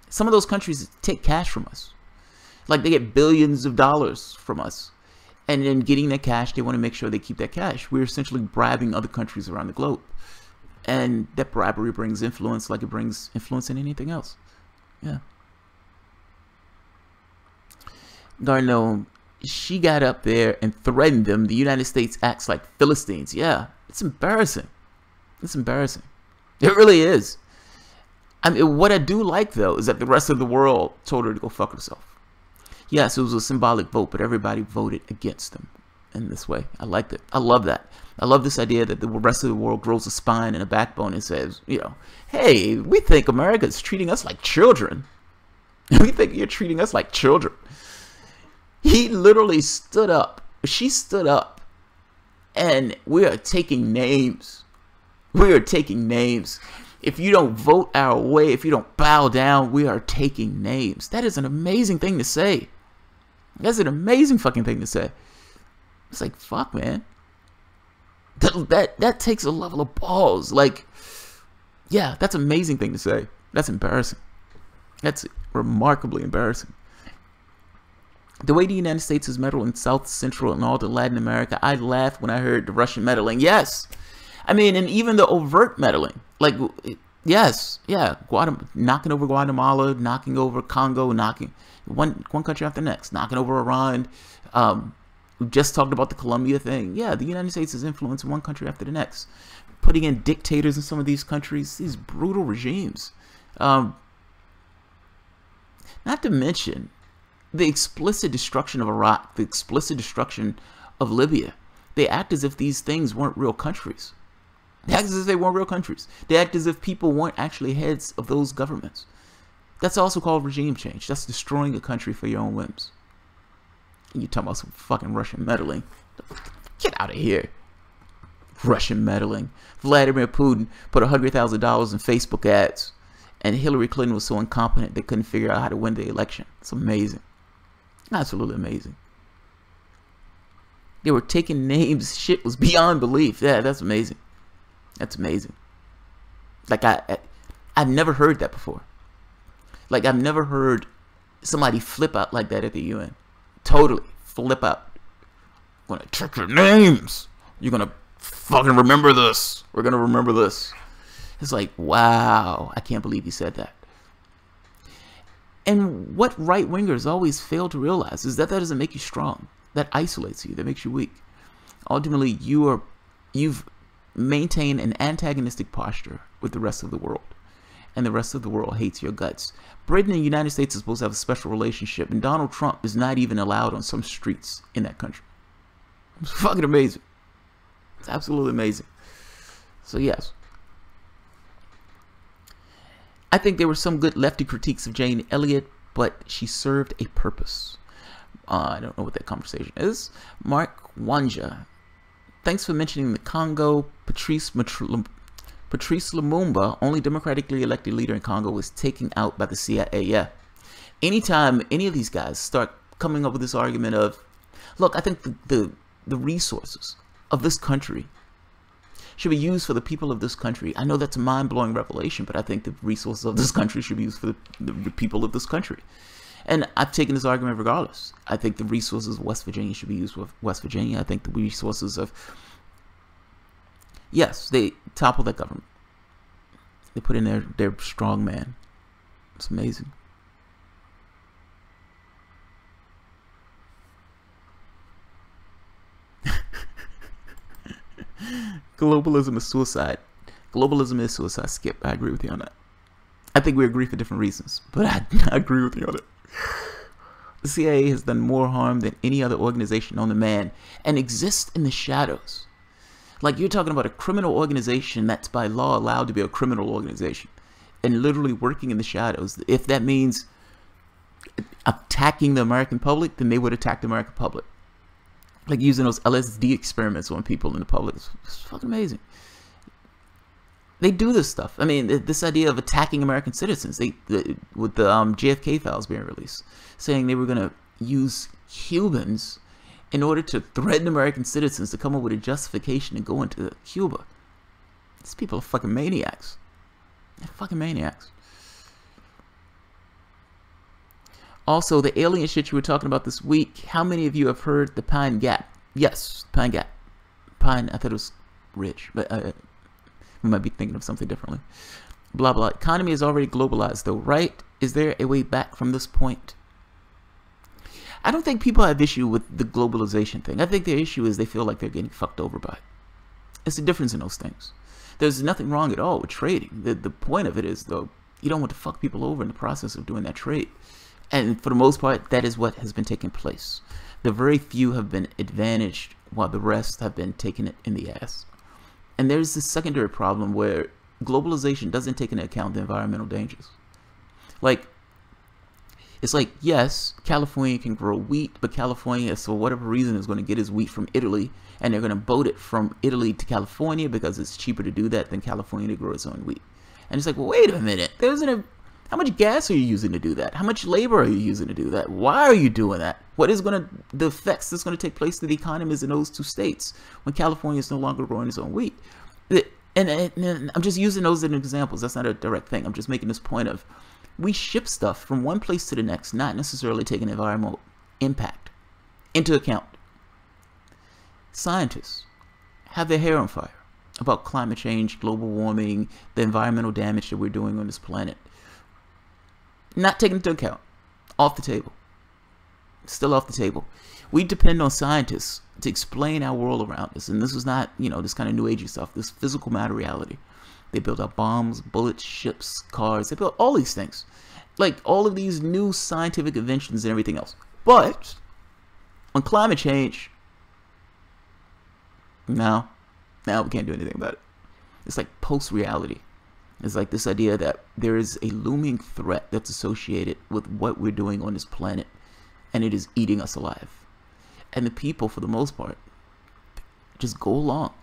some of those countries take cash from us. Like, they get billions of dollars from us. And then getting that cash, they want to make sure they keep that cash. We're essentially bribing other countries around the globe. And that bribery brings influence like it brings influence in anything else. Yeah. Garneau, she got up there and threatened them. The United States acts like Philistines. Yeah, it's embarrassing. It's embarrassing. It really is. I mean, what I do like, though, is that the rest of the world told her to go fuck herself. Yes, it was a symbolic vote, but everybody voted against them in this way. I liked it. I love that. I love this idea that the rest of the world grows a spine and a backbone and says, you know, hey, we think America is treating us like children. We think you're treating us like children. He literally stood up. She stood up. And we are taking names. We are taking names. If you don't vote our way, if you don't bow down, we are taking names. That is an amazing thing to say. That's an amazing fucking thing to say. It's like, fuck, man. That takes a level of balls. Like, yeah, that's an amazing thing to say. That's embarrassing. That's remarkably embarrassing. The way the United States is meddling in South, Central, and all to Latin America, I laughed when I heard the Russian meddling. Yes. I mean, and even the overt meddling. Like, yes, yeah. Knocking over Guatemala, knocking over Congo, knocking one country after the next, knocking over Iran. We just talked about the Colombia thing. Yeah, the United States is influencing one country after the next. Putting in dictators in some of these countries, these brutal regimes. Not to mention the explicit destruction of Iraq, the explicit destruction of Libya. They act as if these things weren't real countries. They act as if they weren't real countries. They act as if people weren't actually heads of those governments. That's also called regime change. That's destroying a country for your own whims. And you're talking about some fucking Russian meddling. Get out of here. Russian meddling. Vladimir Putin put $100,000 in Facebook ads. And Hillary Clinton was so incompetent they couldn't figure out how to win the election. It's amazing. Absolutely amazing. They were taking names. Shit was beyond belief. Yeah, that's amazing. That's amazing. Like, I've never heard that before. Like, I've never heard somebody flip out like that at the UN. Totally flip out. I'm gonna check your names. You're gonna fucking remember this. We're gonna remember this. It's like, wow. I can't believe he said that. And what right-wingers always fail to realize is that doesn't make you strong. That isolates you. That makes you weak. Ultimately, you've maintained an antagonistic posture with the rest of the world. And the rest of the world hates your guts. Britain and the United States are supposed to have a special relationship, and Donald Trump is not even allowed on some streets in that country. It's fucking amazing. It's absolutely amazing. So yes. I think there were some good lefty critiques of Jane Elliott, but she served a purpose. I don't know what that conversation is. Mark Wanja. Thanks for mentioning the Congo. Patrice Lumumba, only democratically elected leader in Congo, was taken out by the CIA. Yeah. Anytime any of these guys start coming up with this argument of, look, I think the resources of this country should be used for the people of this country. I know that's a mind-blowing revelation, but I think the resources of this country should be used for the people of this country. And I've taken this argument regardless. I think the resources of West Virginia should be used for West Virginia. I think the resources of... Yes, they topple that government. They put in their strong man. It's amazing. Globalism is suicide. Globalism is suicide. Skip, I agree with you on that. I think we agree for different reasons, but I agree with you on it. The CIA has done more harm than any other organization known to man and exists in the shadows. Like, you're talking about a criminal organization that's by law allowed to be a criminal organization and literally working in the shadows. If that means attacking the American public, then they would attack the American public. like using those LSD experiments on people in the public. It's fucking amazing. They do this stuff. I mean, this idea of attacking American citizens. With the JFK files being released, saying they were going to use Cubans in order to threaten American citizens to come up with a justification to go into Cuba. These people are fucking maniacs. They're fucking maniacs. Also, the alien shit you were talking about this week, how many of you have heard the Pine Gap? Yes, Pine Gap. Pine, I thought it was Ridge, but we might be thinking of something differently. Blah, blah. Economy is already globalized, though, right? Is there a way back from this point? I don't think people have issue with the globalization thing. I think their issue is they feel like they're getting fucked over by it. It's the difference in those things. There's nothing wrong at all with trading. The point of it is, though, you don't want to fuck people over in the process of doing that trade. And for the most part, that is what has been taking place. The very few have been advantaged while the rest have been taking it in the ass. And there's this secondary problem where globalization doesn't take into account the environmental dangers. Like, it's like, yes, California can grow wheat, but California, for whatever reason, is going to get its wheat from Italy, and they're going to boat it from Italy to California because it's cheaper to do that than California to grow its own wheat. And it's like, well, wait a minute. How much gas are you using to do that? How much labor are you using to do that? Why are you doing that? What is the effects that's going to take place to the economies in those two states when California is no longer growing its own wheat? And I'm just using those as examples. That's not a direct thing. I'm just making this point of, we ship stuff from one place to the next, not necessarily taking environmental impact into account. Scientists have their hair on fire about climate change, global warming, the environmental damage that we're doing on this planet. Not taken into account. Off the table. Still off the table. We depend on scientists to explain our world around us. And this is not, this kind of new agey stuff. This physical matter reality. They build up bombs, bullets, ships, cars. They build all these things. Like all of these new scientific inventions and everything else. But on climate change, no, we can't do anything about it. It's like post-reality. It's like this idea that there is a looming threat that's associated with what we're doing on this planet, and it is eating us alive. And the people, for the most part, just go along,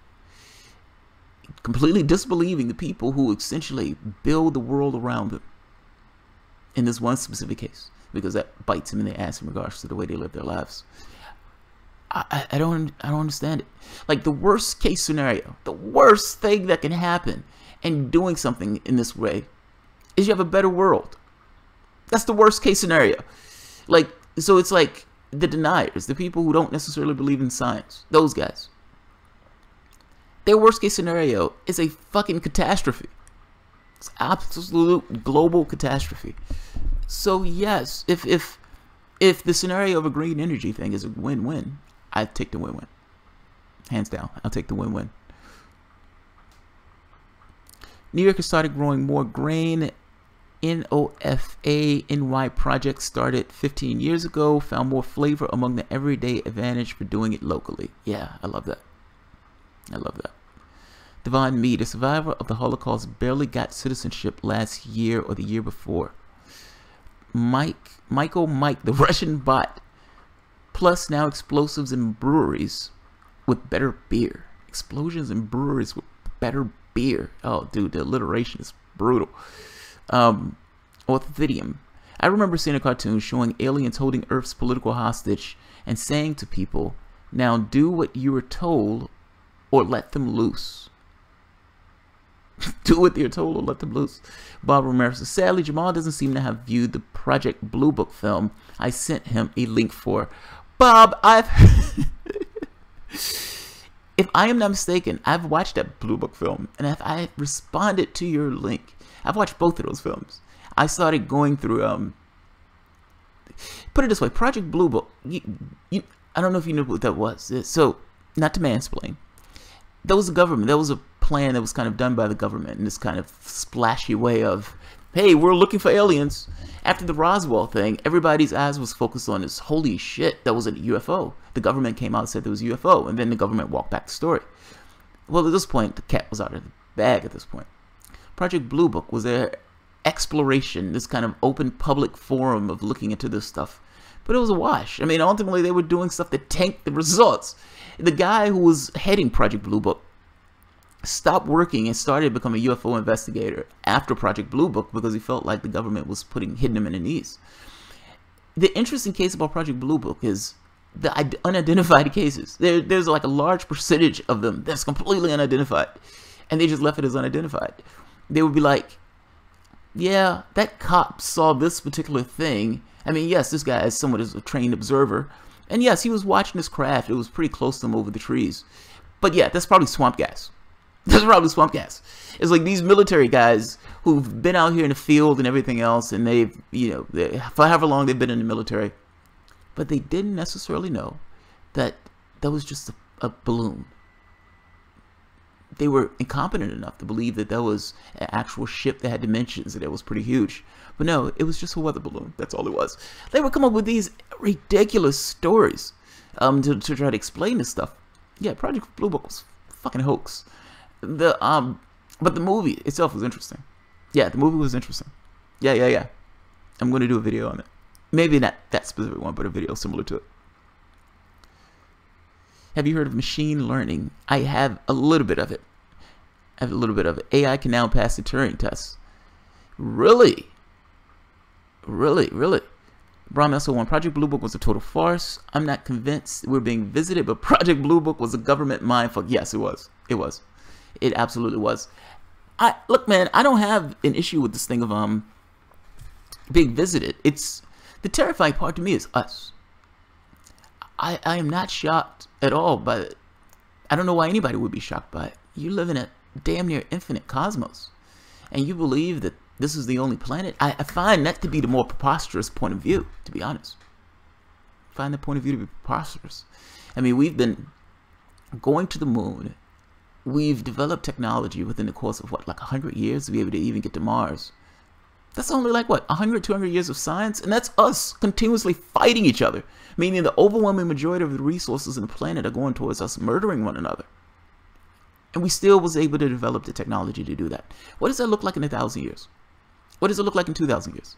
completely disbelieving the people who essentially build the world around them. In this one specific case, because that bites them in the ass in regards to the way they live their lives. I don't understand it. Like the worst case scenario, the worst thing that can happen in doing something in this way is you have a better world. That's the worst case scenario. Like, so it's like the deniers, the people who don't necessarily believe in science, those guys. Their worst case scenario is a fucking catastrophe. It's absolute global catastrophe. So yes, if the scenario of a green energy thing is a win-win, I'd take the win-win. Hands down, I'll take the win-win. New York has started growing more grain. NOFA-NY project started 15 years ago, found more flavor among the everyday advantage for doing it locally. Yeah, I love that. I love that. Devon Mead, a survivor of the Holocaust, barely got citizenship last year or the year before. Michael Mike, the Russian bot, plus now explosives in breweries with better beer. Explosions in breweries with better beer. Oh, dude, the alliteration is brutal. Orthidium. I remember seeing a cartoon showing aliens holding Earth's political hostage and saying to people, now do what you were told or let them loose. Do what you're told or let them loose. Bob Ramirez says, sadly, Jamal doesn't seem to have viewed the Project Blue Book film I sent him a link for. Bob, if I am not mistaken, I've watched that Blue Book film, and if I responded to your link, I've watched both of those films. I started going through, put it this way, Project Blue Book, I don't know if you knew what that was. So, not to mansplain, that was the government. That was a plan that was kind of done by the government in this kind of splashy way of, hey, we're looking for aliens. After the Roswell thing, everybody's eyes was focused on this, holy shit, that was a UFO. The government came out and said there was a UFO, and then the government walked back the story. Well, at this point, the cat was out of the bag at this point. Project Blue Book was their exploration, this kind of open public forum of looking into this stuff. But it was a wash. I mean, ultimately, they were doing stuff that tanked the results. The guy who was heading Project Blue Book stopped working and started to become a UFO investigator after Project Blue Book because he felt like the government was hitting him in the knees. The interesting case about Project Blue Book is the unidentified cases. There's like a large percentage of them that's completely unidentified, and they just left it as unidentified. They would be like, yeah, that cop saw this particular thing. I mean, yes, this guy is somewhat as a trained observer, and yes, he was watching his craft. It was pretty close to him over the trees. But yeah, that's probably swamp gas. That's probably swamp gas. It's like these military guys who've been out here in the field and everything else, and they've, you know, for however long they've been in the military, but they didn't necessarily know that that was just a balloon. They were incompetent enough to believe that that was an actual ship that had dimensions and it was pretty huge. But no, it was just a weather balloon. That's all it was. They would come up with these ridiculous stories to try to explain this stuff. Yeah, Project Blue Book was fucking hoax. But the movie itself was interesting. Yeah, the movie was interesting. Yeah. I'm going to do a video on it. Maybe not that specific one, but a video similar to it. Have you heard of machine learning? I have a little bit of it. AI can now pass the Turing test. Really? Brom SO1, Project Blue Book was a total farce. I'm not convinced we're being visited, but Project Blue Book was a government mindfuck. Yes, it was. It absolutely was. Look, man, I don't have an issue with this thing of being visited. It's the terrifying part to me is us. I am not shocked at all by it. I don't know why anybody would be shocked by it. You live in a damn near infinite cosmos, and you believe that this is the only planet. I find that to be the more preposterous point of view, to be honest. I find that point of view to be preposterous. I mean, we've been going to the moon. We've developed technology within the course of, what, like 100 years to be able to even get to Mars. That's only like, what, 100, 200 years of science? And that's us continuously fighting each other. Meaning the overwhelming majority of the resources on the planet are going towards us murdering one another. And we still was able to develop the technology to do that. What does that look like in 1,000 years? What does it look like in 2,000 years?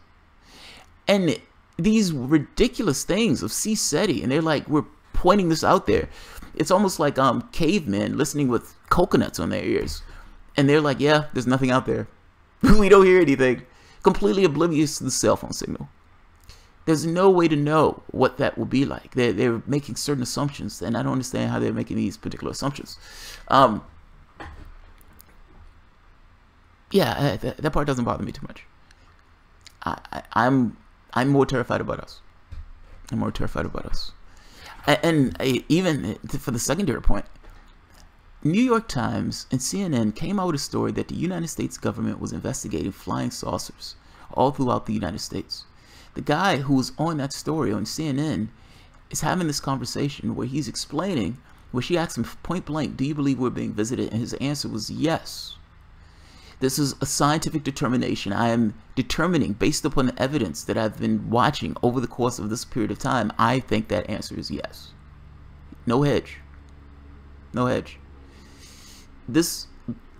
And these ridiculous things of C-SETI, and they're like, we're pointing this out there. It's almost like cavemen listening with coconuts on their ears. And they're like, yeah, there's nothing out there. We don't hear anything. Completely oblivious to the cell phone signal. There's no way to know what that will be like. They're making certain assumptions, and I don't understand how they're making these particular assumptions. Yeah, that part doesn't bother me too much. I'm more terrified about us. I'm more terrified about us. And even for the secondary point, New York Times and CNN came out with a story that the United States government was investigating flying saucers all throughout the United States. The guy who was on that story on CNN is having this conversation where he's explaining, where she asked him point blank, do you believe we're being visited? And his answer was yes. This is a scientific determination. I am determining, based upon the evidence that I've been watching over the course of this period of time, I think that answer is yes. No hedge. No hedge. This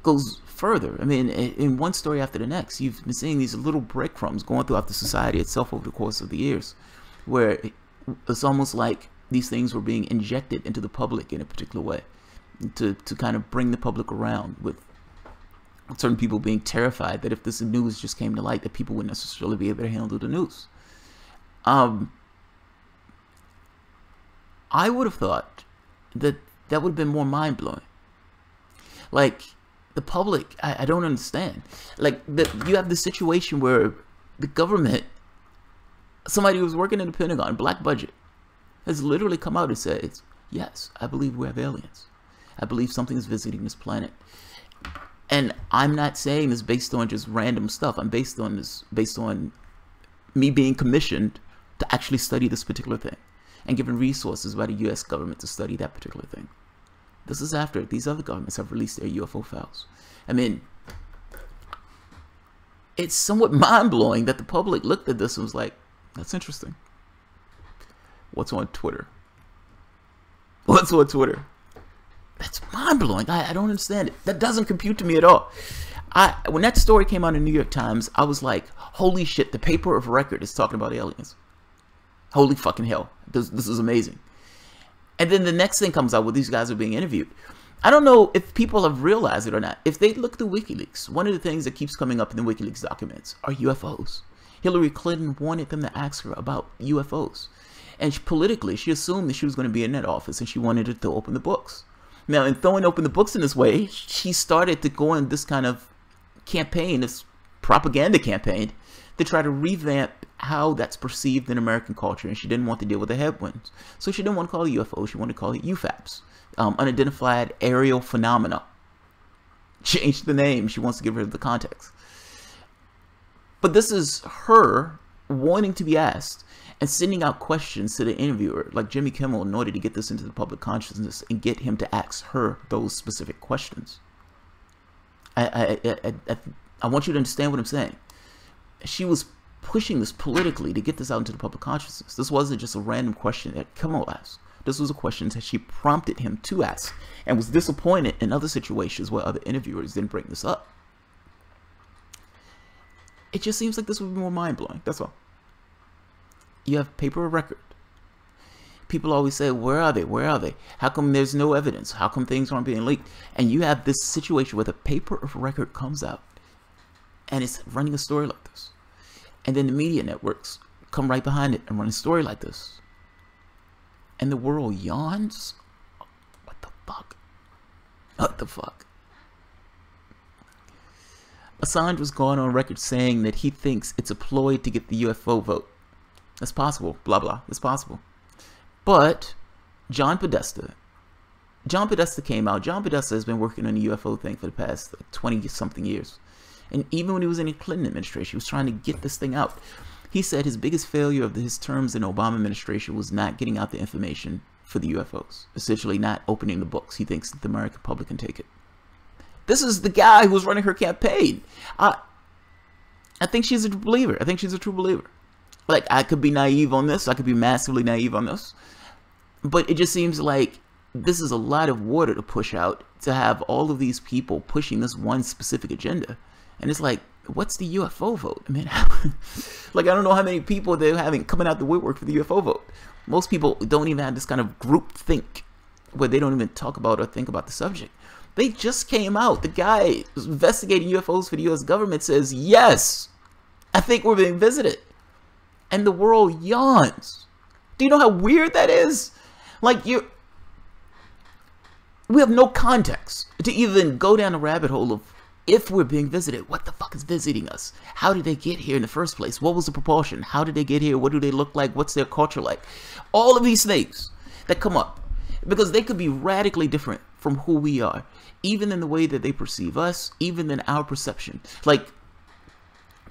goes further. I mean, in one story after the next, you've been seeing these little breadcrumbs going throughout the society itself over the course of the years, where it's almost like these things were being injected into the public in a particular way to kind of bring the public around, with certain people being terrified that if this news just came to light, that people wouldn't necessarily be able to handle the news. I would have thought that that would have been more mind-blowing. Like, the public, I don't understand. Like, you have this situation where the government, somebody who's working in the Pentagon, black budget, has literally come out and said, yes, I believe we have aliens. I believe something is visiting this planet. And I'm not saying this based on just random stuff. I'm based on me being commissioned to actually study this particular thing and given resources by the U.S. government to study that particular thing. This is after these other governments have released their UFO files. I mean, it's somewhat mind-blowing that the public looked at this and was like, that's interesting. What's on Twitter? What's on Twitter? That's mind-blowing. I don't understand it. That doesn't compute to me at all. When that story came out in the New York Times, I was like, holy shit, the paper of record is talking about aliens. Holy fucking hell. This is amazing. And then the next thing comes out where these guys are being interviewed. I don't know if people have realized it or not. If they look through WikiLeaks, one of the things that keeps coming up in the WikiLeaks documents are UFOs. Hillary Clinton wanted them to ask her about UFOs. And politically, she assumed that she was going to be in that office and she wanted her to open the books. Now, in throwing open the books in this way, she started to go on this kind of campaign, this propaganda campaign, to try to revamp how that's perceived in American culture, and she didn't want to deal with the headwinds. So she didn't want to call it UFO, she wanted to call it UFAPs, unidentified aerial phenomena. Change the name, she wants to give her the context. But this is her wanting to be asked and sending out questions to the interviewer, like Jimmy Kimmel, in order to get this into the public consciousness and get him to ask her those specific questions. I want you to understand what I'm saying. She was pushing this politically to get this out into the public consciousness. This wasn't just a random question that Kimmel asked. This was a question that she prompted him to ask, and was disappointed in other situations where other interviewers didn't bring this up. It just seems like this would be more mind-blowing, that's all. You have paper of record. People always say, where are they? Where are they? How come there's no evidence? How come things aren't being leaked? And you have this situation where the paper of record comes out and it's running a story like this. And then the media networks come right behind it and run a story like this. And the world yawns? What the fuck? What the fuck? Assange was going on record saying that he thinks it's a ploy to get the UFO vote. That's possible. Blah, blah. It's possible. But John Podesta came out. John Podesta has been working on the UFO thing for the past 20-something years. And even when he was in the Clinton administration, he was trying to get this thing out. He said his biggest failure of his terms in the Obama administration was not getting out the information for the UFOs. Essentially not opening the books. He thinks that the American public can take it. This is the guy who's running her campaign. I think she's a believer. I think she's a true believer. Like, I could be naive on this. I could be massively naive on this. But it just seems like this is a lot of water to push out, to have all of these people pushing this one specific agenda. And it's like, what's the UFO vote? I mean, like, I don't know how many people they're having coming out the woodwork for the UFO vote. Most people don't even have this kind of group think where they don't even talk about or think about the subject. They just came out. The guy who's investigating UFOs for the U.S. government says, yes, I think we're being visited. And the world yawns. Do you know how weird that is? Like, we have no context to even go down the rabbit hole of if we're being visited. What the fuck is visiting us? How did they get here in the first place? What was the propulsion? How did they get here? What do they look like? What's their culture like? All of these things that come up. Because they could be radically different from who we are. Even in the way that they perceive us. Even in our perception. Like,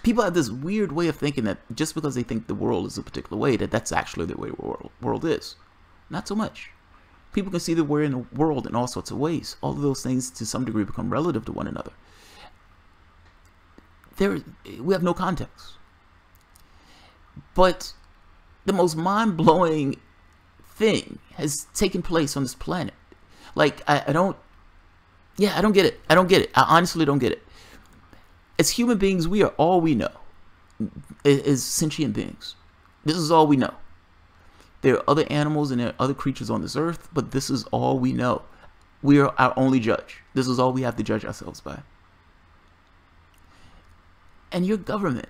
people have this weird way of thinking that just because they think the world is a particular way, that's actually the way the world is. Not so much. People can see that we're in the world in all sorts of ways. All of those things, to some degree, become relative to one another. We have no context. But the most mind-blowing thing has taken place on this planet. Like, I don't get it. I don't get it. I honestly don't get it. As human beings, we are all we know. As sentient beings. This is all we know. There are other animals and there are other creatures on this earth, but this is all we know. We are our only judge. This is all we have to judge ourselves by. And your government,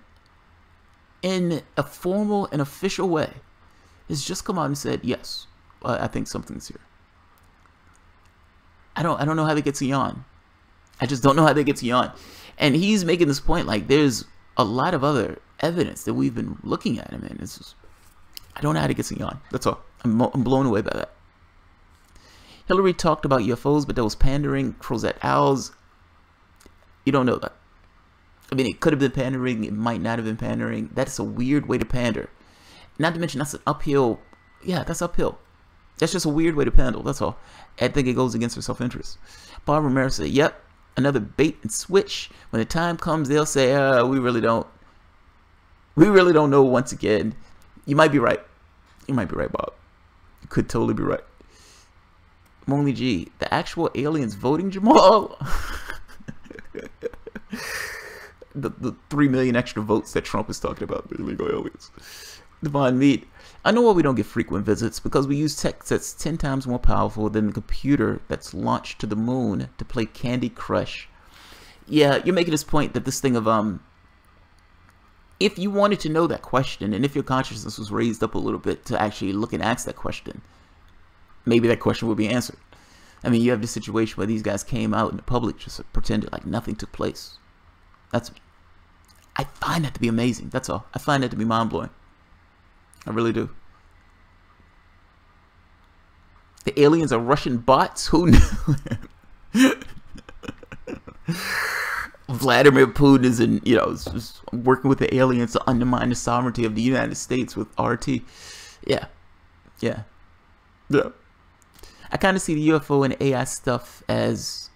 in a formal and official way, has just come out and said, yes, I think something's here. I don't know how they get to yawn. I just don't know how they get to yawn. And he's making this point, like, there's a lot of other evidence that we've been looking at him in. It's just, I don't know how to get to yawn. That's all. I'm blown away by that. Hillary talked about UFOs, but that was pandering. Crozet owls. You don't know that. I mean, it could have been pandering. It might not have been pandering. That's a weird way to pander. Not to mention, that's an uphill. Yeah, that's uphill. That's just a weird way to pander. That's all. I think it goes against her self-interest. Bob Romero said, yep, another bait and switch. When the time comes, they'll say, we really don't know once again. You might be right. You might be right, Bob. You could totally be right. Monly G, the actual aliens voting Jamal? the 3 million extra votes that Trump is talking about, the illegal aliens. Divine Meat. I know why we don't get frequent visits, because we use tech that's 10 times more powerful than the computer that's launched to the moon to play Candy Crush. Yeah, you're making this point that this thing of, if you wanted to know that question, and if your consciousness was raised up a little bit to actually look and ask that question, maybe that question would be answered. I mean, you have this situation where these guys came out in the public, just pretended like nothing took place. I find that to be amazing, that's all. I find that to be mind-blowing. I really do. The aliens are Russian bots? Who knew? Vladimir Putin is just working with the aliens to undermine the sovereignty of the United States with RT. Yeah. I kind of see the UFO and AI stuff as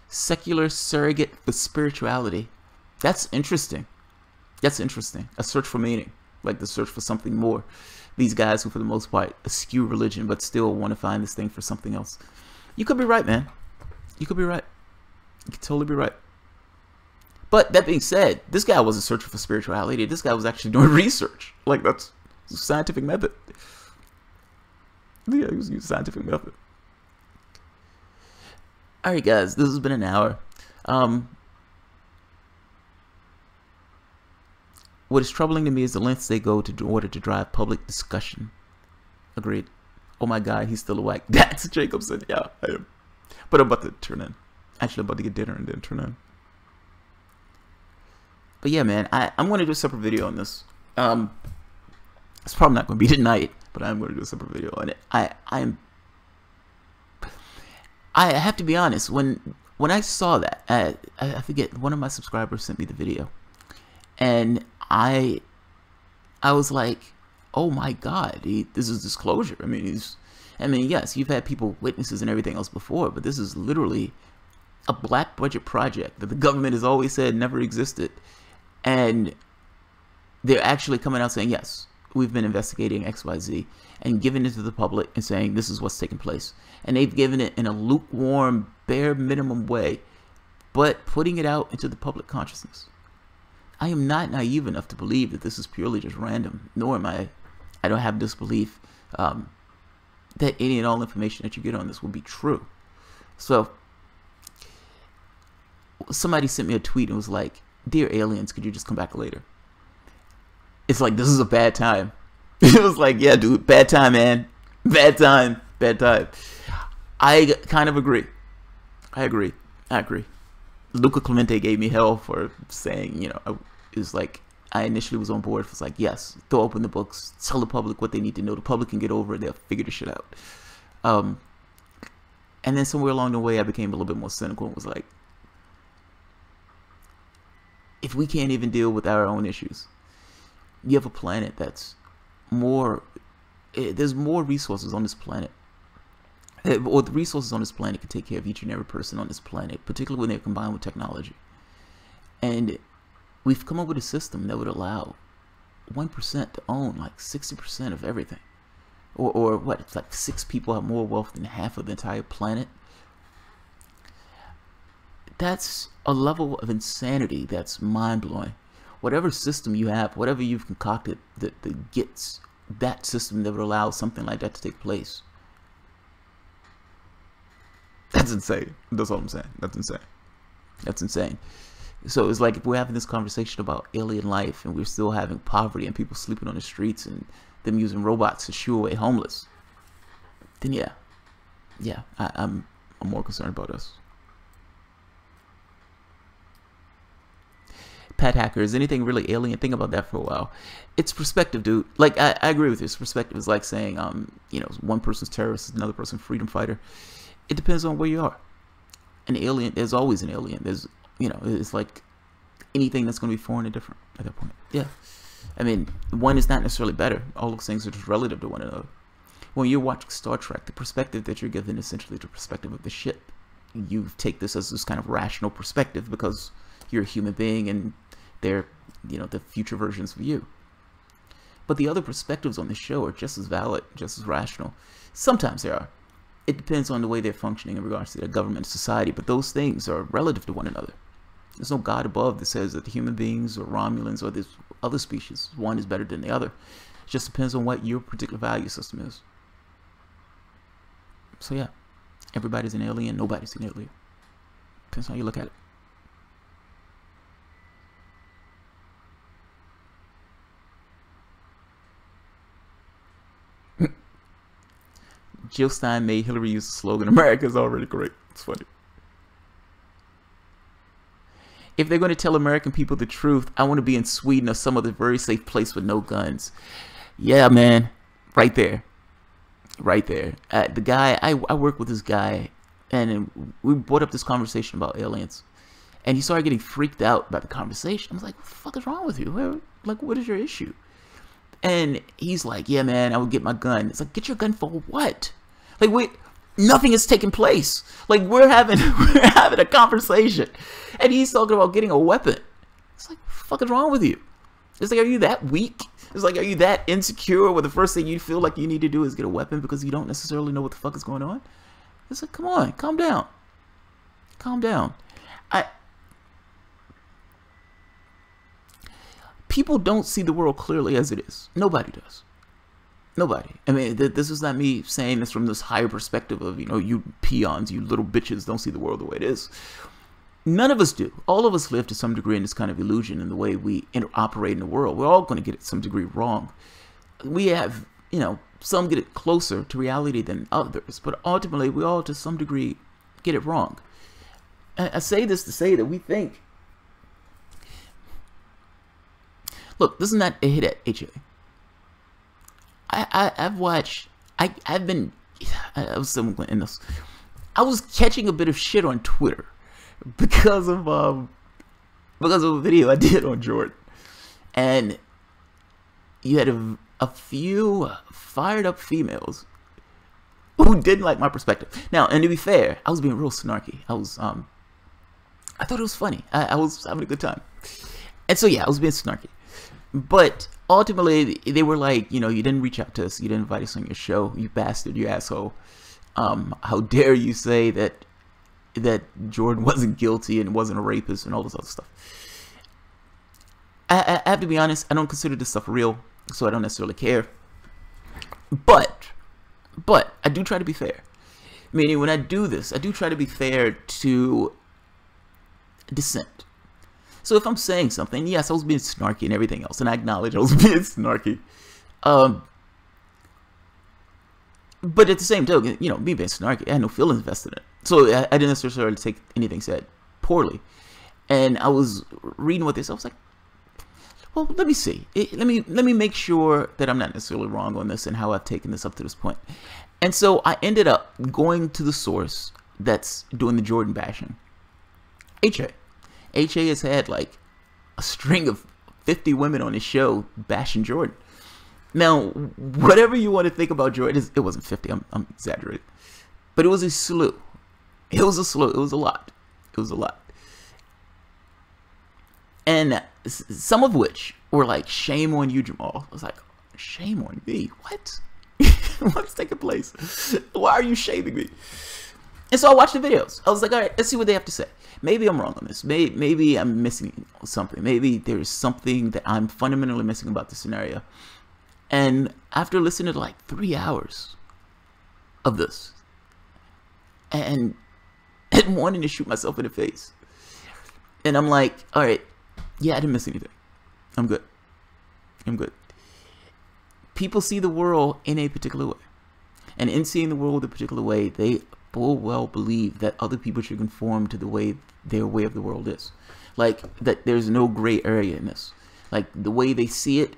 secular surrogate for spirituality. That's interesting. That's interesting. A search for meaning, like the search for something more. These guys who, for the most part, eschew religion, but still want to find this thing for something else. You could be right, man. You could be right. You could totally be right. But that being said, this guy wasn't searching for spirituality. This guy was actually doing research. Like, that's a scientific method. Yeah, he was using scientific method. Alright, guys, this has been an hour. What is troubling to me is the lengths they go to in order to drive public discussion. Agreed. Oh my God, he's still awake. That's Jacobson. Yeah, I am. But I'm about to turn in. Actually, I'm about to get dinner and then turn in. But yeah, man, I'm going to do a separate video on this. It's probably not going to be tonight, but I'm going to do a separate video on it. I have to be honest. When I saw that, I forget, one of my subscribers sent me the video, and I was like, oh my God, this is disclosure. I mean, yes, you've had people, witnesses and everything else before, but this is literally a black budget project that the government has always said never existed. And they're actually coming out saying, yes, we've been investigating XYZ, and giving it to the public and saying this is what's taking place. And they've given it in a lukewarm, bare minimum way, but putting it out into the public consciousness. I am not naive enough to believe that this is purely just random, nor am I don't have disbelief that any and all information that you get on this will be true. So somebody sent me a tweet and was like, "Dear aliens, could you just come back later?" It's like, this is a bad time. It was like, yeah, dude, bad time, man. Bad time. Bad time. I kind of agree. I agree. Luca Clemente gave me hell for saying, it was like, I initially was on board. It was like, yes, throw open the books, tell the public what they need to know. The public can get over it. They'll figure the shit out. And then somewhere along the way, I became a little bit more cynical and was like, if we can't even deal with our own issues, you have a planet that's there's more resources on this planet, or the resources on this planet can take care of each and every person on this planet, particularly when they're combined with technology. And we've come up with a system that would allow 1% to own like 60% of everything, or what, it's like 6 people have more wealth than half of the entire planet. That's a level of insanity that's mind-blowing. Whatever system you have, whatever you've concocted that gets that system that would allow something like that to take place, that's insane. That's all I'm saying. That's insane. That's insane. So it's like, if we're having this conversation about alien life and we're still having poverty and people sleeping on the streets and them using robots to shoo away homeless, then yeah, I'm more concerned about us. Pat Hacker, is anything really alien? Think about that for a while. It's perspective, dude. Like, I agree with this. Perspective is like saying, one person's terrorist, another person's freedom fighter. It depends on where you are. An alien, there's always an alien. There's, it's like anything that's going to be foreign and different at that point. Yeah. I mean, one is not necessarily better. All those things are just relative to one another. When you're watching Star Trek, the perspective that you're given is essentially the perspective of the ship. You take this as this kind of rational perspective because you're a human being and they're, the future versions of you. But the other perspectives on the show are just as valid, just as rational. Sometimes they are. It depends on the way they're functioning in regards to their government and society, but those things are relative to one another. There's no God above that says that the human beings or Romulans or this other species, one is better than the other. It just depends on what your particular value system is. So yeah, everybody's an alien, nobody's an alien. Depends how you look at it. Jill Stein made Hillary use the slogan, America's already great. It's funny. If they're going to tell American people the truth, I want to be in Sweden or some other very safe place with no guns. Yeah, man. Right there. Right there. The guy, I work with this guy, and we brought up this conversation about aliens. And he started getting freaked out about the conversation. I was like, what the fuck is wrong with you? Like, what is your issue? And he's like, yeah, man, I would get my gun. It's like, get your gun for what? Like, nothing has taken place. Like, we're having a conversation, and he's talking about getting a weapon. It's like, what the fuck is wrong with you? It's like, are you that weak? It's like, are you that insecure where the first thing you feel like you need to do is get a weapon because you don't necessarily know what the fuck is going on? It's like, come on, calm down. Calm down. People don't see the world clearly as it is. Nobody does. Nobody. I mean, this is not me saying this from this higher perspective of, you know, you peons, you little bitches don't see the world the way it is. None of us do. All of us live to some degree in this kind of illusion in the way we operate in the world. We're all going to get it some degree wrong. We have, you know, some get it closer to reality than others, but ultimately we all to some degree get it wrong. I say this to say that we think. Look, this is not a hit at HA. I've watched. I've been. I was somewhere in this. I was catching a bit of shit on Twitter because of a video I did on Jordan, and you had a few fired up females who didn't like my perspective. Now, and to be fair, I was being real snarky. I thought it was funny. I was having a good time, and so yeah, I was being snarky. But ultimately, they were like, you know, you didn't reach out to us. You didn't invite us on your show. You bastard, you asshole. How dare you say that Jordan wasn't guilty and wasn't a rapist and all this other stuff. I have to be honest. I don't consider this stuff real, so I don't necessarily care. But I do try to be fair. Meaning, when I do this, I do try to be fair to dissent. So if I'm saying something, yes, I was being snarky and everything else, and I acknowledge I was being snarky. But at the same token, you know, me being snarky, I had no feelings invested in it. So I didn't necessarily take anything said poorly. And I was reading what this, I was like, well, let me see. Let me make sure that I'm not necessarily wrong on this and how I've taken this up to this point. And so I ended up going to the source that's doing the Jordan bashing. HA has had like a string of 50 women on his show bashing Jordan. Now, whatever you want to think about Jordan, it wasn't 50, I'm exaggerating. But it was a slew. It was a slew. It was a lot. It was a lot. And some of which were like, shame on you, Jamal. I was like, shame on me? What? What's taking place? Why are you shaming me? And so I watched the videos. I was like, all right, let's see what they have to say. Maybe I'm wrong on this. Maybe I'm missing something. Maybe there's something that I'm fundamentally missing about the scenario. And after listening to like 3 hours of this, and wanting to shoot myself in the face, and I'm like, all right, yeah, I didn't miss anything. I'm good. I'm good. People see the world in a particular way. And in seeing the world in a particular way, they full well believe that other people should conform to the way their way of the world is. Like, that there's no gray area in this. Like, the way they see it,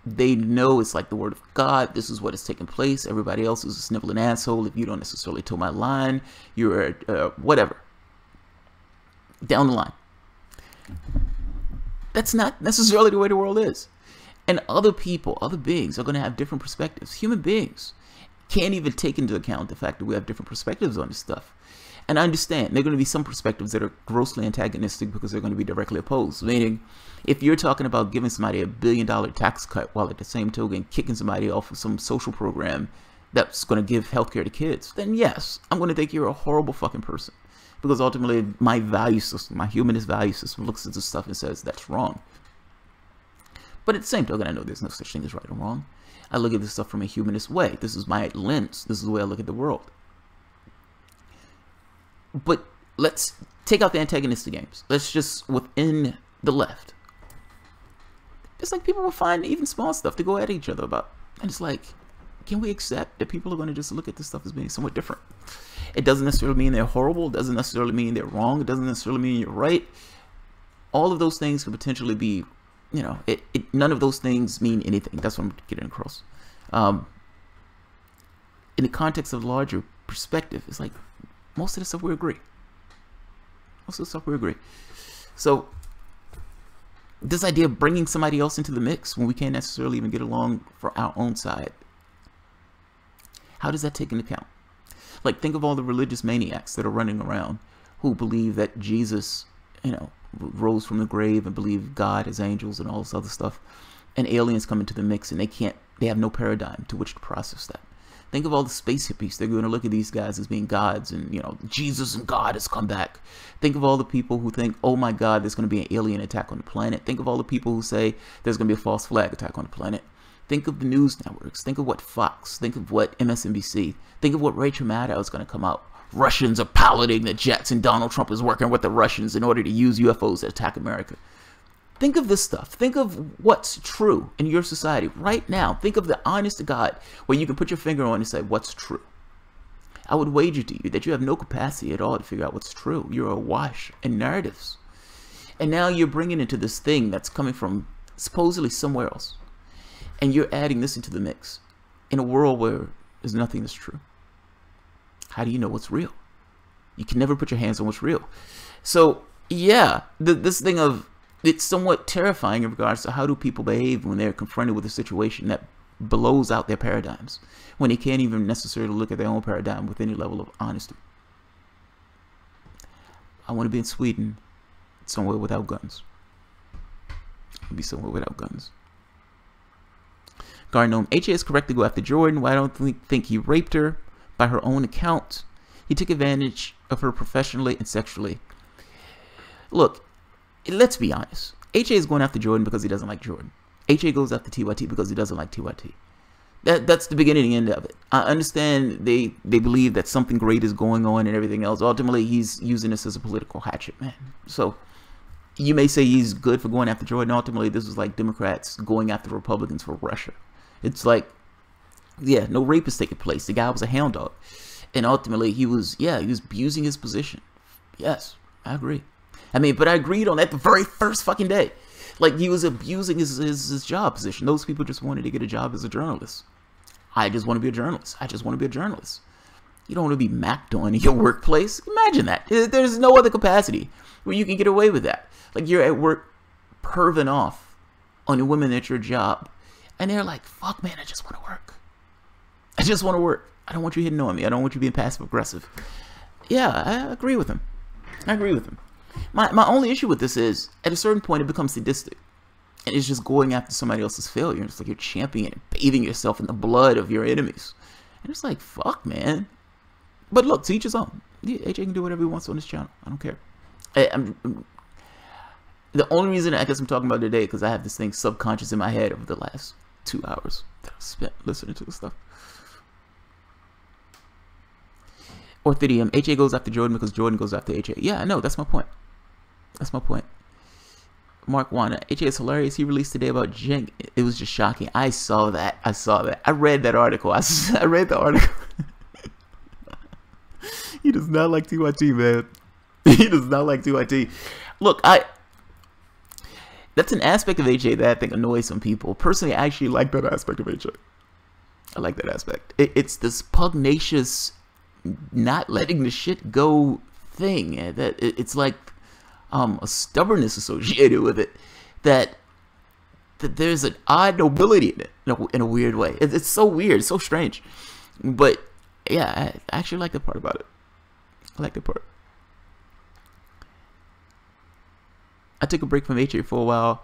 they know it's like the word of God. This is what is taking place. Everybody else is a sniveling asshole. If you don't necessarily toe my line, you're whatever. Down the line. That's not necessarily the way the world is. And other people, other beings are going to have different perspectives. Human beings can't even take into account the fact that we have different perspectives on this stuff. And I understand there are going to be some perspectives that are grossly antagonistic because they're going to be directly opposed. Meaning, if you're talking about giving somebody $1 billion tax cut while at the same token kicking somebody off of some social program that's going to give healthcare to kids, then yes, I'm going to think you're a horrible fucking person. Because ultimately, my value system, my humanist value system looks at this stuff and says that's wrong. But at the same token, I know there's no such thing as right or wrong. I look at this stuff from a humanist way. This is my lens. This is the way I look at the world. But let's take out the antagonistic games. Let's just, within the left, it's like people will find even small stuff to go at each other about. And it's like, can we accept that people are going to just look at this stuff as being somewhat different? It doesn't necessarily mean they're horrible. It doesn't necessarily mean they're wrong. It doesn't necessarily mean you're right. All of those things could potentially be, you know, none of those things mean anything. That's what I'm getting across. In the context of the larger perspective, it's like most of the stuff we agree. Most of the stuff we agree. So this idea of bringing somebody else into the mix when we can't necessarily even get along for our own side, how does that take into account? Like, think of all the religious maniacs that are running around who believe that Jesus, you know, rose from the grave and believe God has angels and all this other stuff, and aliens come into the mix and they have no paradigm to which to process that. Think of all the space hippies. They're going to look at these guys as being gods and, you know, Jesus and God has come back. Think of all the people who think, oh my God, there's going to be an alien attack on the planet. Think of all the people who say there's going to be a false flag attack on the planet. Think of the news networks. Think of what Fox. Think of what MSNBC. Think of what Rachel Maddow is going to come out. Russians are piloting the jets and Donald Trump is working with the Russians in order to use UFOs to attack America. Think of this stuff. Think of what's true in your society right now. Think of the honest to God where you can put your finger on and say what's true. I would wager to you that you have no capacity at all to figure out what's true. You're awash in narratives. And now you're bringing into this thing that's coming from supposedly somewhere else. And you're adding this into the mix in a world where there's nothing that's true. How do you know what's real? You can never put your hands on what's real. So, yeah, this thing of, it's somewhat terrifying in regards to how do people behave when they're confronted with a situation that blows out their paradigms, when they can't even necessarily look at their own paradigm with any level of honesty. I want to be in Sweden, somewhere without guns. Be somewhere without guns. Garnome, HA is correct to go after Jordan. Why don't we think he raped her? By her own account, he took advantage of her professionally and sexually. Look, let's be honest. HA is going after Jordan because he doesn't like Jordan. HA goes after TYT because he doesn't like TYT. That's the beginning and the end of it. I understand they believe that something great is going on and everything else. Ultimately, he's using this as a political hatchet, man. So you may say he's good for going after Jordan. Ultimately, this is like Democrats going after Republicans for Russia. It's like, yeah, no rape is taking place. The guy was a hound dog. And ultimately, he was abusing his position. Yes, I agree. I mean, but I agreed on that the very first fucking day. Like, he was abusing his job position. Those people just wanted to get a job as a journalist. I just want to be a journalist. I just want to be a journalist. You don't want to be macked on in your workplace. Imagine that. There's no other capacity where you can get away with that. Like, you're at work perving off on the women at your job. And they're like, fuck, man, I just want to work. I just want to work. I don't want you hitting on me. I don't want you being passive aggressive. Yeah, I agree with him. I agree with him. My only issue with this is, at a certain point, it becomes sadistic. And it's just going after somebody else's failure. It's like you're championing and bathing yourself in the blood of your enemies. And it's like, fuck, man. But look, to each his own. AJ can do whatever he wants on this channel. I don't care. The only reason I guess I'm talking about it today because I have this thing subconscious in my head over the last 2 hours that I spent listening to this stuff. Orthidium, HA goes after Jordan because Jordan goes after HA. Yeah, I know, that's my point. That's my point. Mark Wana, HA is hilarious. He released today about Jenk. It was just shocking. I saw that. I read that article. I read the article. He does not like TYT, man. He does not like TYT. Look, that's an aspect of HA that I think annoys some people. Personally, I actually like that aspect of HA. I like that aspect. It's this pugnacious, not letting the shit go thing. It's like a stubbornness associated with it. That there's an odd nobility in it, in a weird way. It's so weird. It's so strange. But yeah, I actually like that part about it. I like that part. I took a break from HA for a while.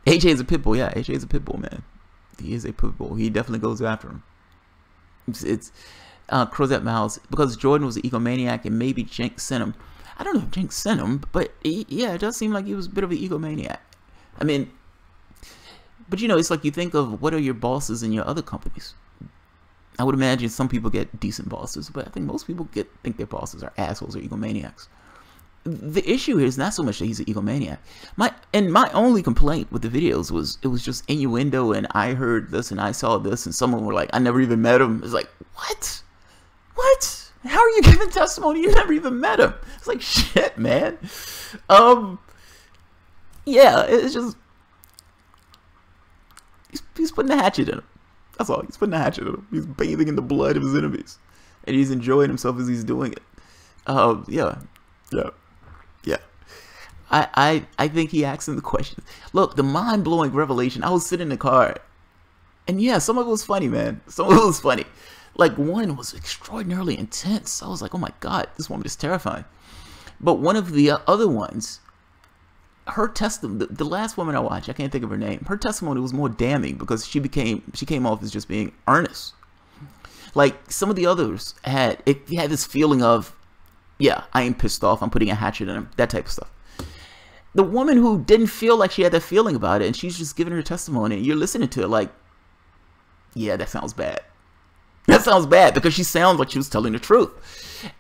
HA is a pit bull. Yeah, HA is a pit bull, man. He is a pit bull. He definitely goes after him. It's Crozet Mouse, because Jordan was an egomaniac and maybe Jenk sent him. I don't know if Jenk sent him, but yeah, it does seem like he was a bit of an egomaniac. I mean, But you know, it's like you think of what are your bosses in your other companies. I would imagine some people get decent bosses, but I think most people think their bosses are assholes or egomaniacs. The issue here is not so much that he's an egomaniac. My only complaint with the videos was it was just innuendo, and I heard this and I saw this, and someone were like, I never even met him. It's like, what? What? How are you giving testimony? You never even met him. It's like, shit, man. Yeah, it's just he's putting a hatchet in him. That's all. He's putting a hatchet in him. He's bathing in the blood of his enemies, and he's enjoying himself as he's doing it. Yeah. I think he asked him the question. Look, the mind-blowing revelation. I was sitting in the car, and yeah, some of it was funny, man. Some of it was funny. Like, one was extraordinarily intense. I was like, oh my god, this woman is terrifying. But one of the other ones, her testimony, the last woman I watched, I can't think of her name. Her testimony was more damning because she came off as just being earnest. Like, some of the others had this feeling of, yeah, I am pissed off, I'm putting a hatchet in him, that type of stuff. The woman who didn't feel like she had that feeling about it, and she's just giving her testimony, and you're listening to it like, yeah, that sounds bad. That sounds bad, because she sounds like she was telling the truth.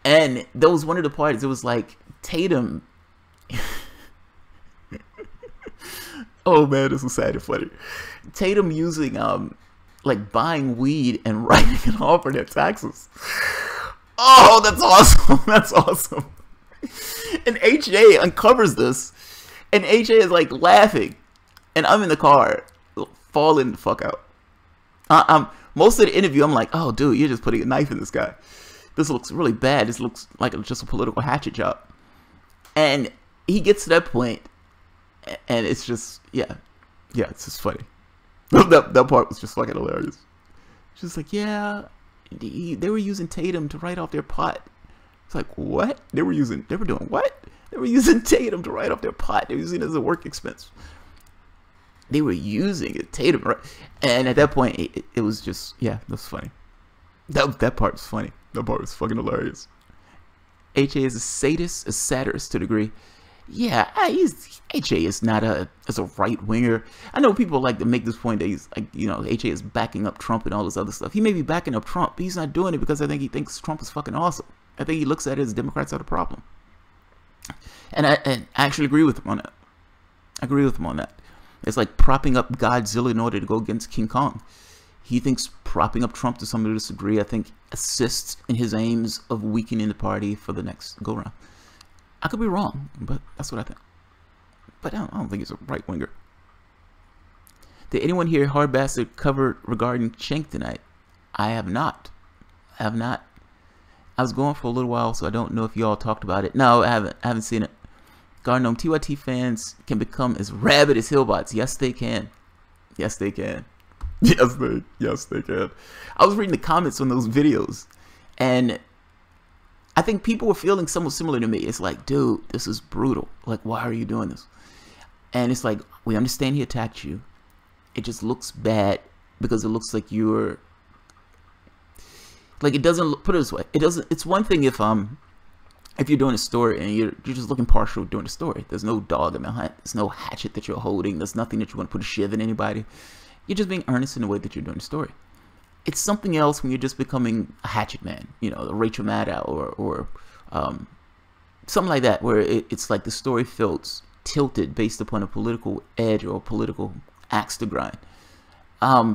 And that was one of the parties. It was like Tatum. Oh man, this is sad and funny. Tatum using like buying weed and writing it off for their taxes. Oh, that's awesome. That's awesome. And HA uncovers this, and HA is like laughing, and I'm in the car falling the fuck out. Most of the interview, I'm like, oh, dude, you're just putting a knife in this guy. This looks really bad. This looks like just a political hatchet job. And he gets to that point, and it's just, yeah, it's just funny. that part was just fucking hilarious. Just like, yeah, they were using Tatum to write off their pot. It's like, what? They were doing what? They were using Tatum to write off their pot. They were using it as a work expense. They were using it, Tatum, right? And at that point, it was just, yeah, that was funny. That part was funny. That part was fucking hilarious. HA is a sadist, a satirist to a degree. Yeah, HA is not a right winger. I know people like to make this point that he's like, you know, HA is backing up Trump and all this other stuff. He may be backing up Trump, but he's not doing it because I think he thinks Trump is fucking awesome. I think he looks at it as Democrats are the problem. And I actually agree with him on that. I agree with him on that. It's like propping up Godzilla in order to go against King Kong. He thinks propping up Trump to some of this degree, I think, assists in his aims of weakening the party for the next go-round. I could be wrong, but that's what I think. But I don't think he's a right-winger. Did anyone hear Hard Bastard covered regarding Cenk tonight? I have not. I have not. I was gone for a little while, so I don't know if you all talked about it. No, I haven't seen it. Garnome, TYT fans can become as rabid as Hillbots. Yes, they can. Yes, they can. Yes, they can. I was reading the comments on those videos, and I think people were feeling somewhat similar to me. It's like, dude, this is brutal. Like, why are you doing this? And it's like, we understand he attacked you. It just looks bad because it looks like you're, like, it doesn't look, put it this way. It doesn't, it's one thing if you're doing a story and you're just looking partial doing a story. There's no dog in the hunt. There's no hatchet that you're holding. There's nothing that you want to put a shiv in anybody. You're just being earnest in the way that you're doing the story. It's something else when you're just becoming a hatchet man, you know, a Rachel Maddow or something like that, where it's like the story feels tilted based upon a political edge or a political axe to grind. Yeah,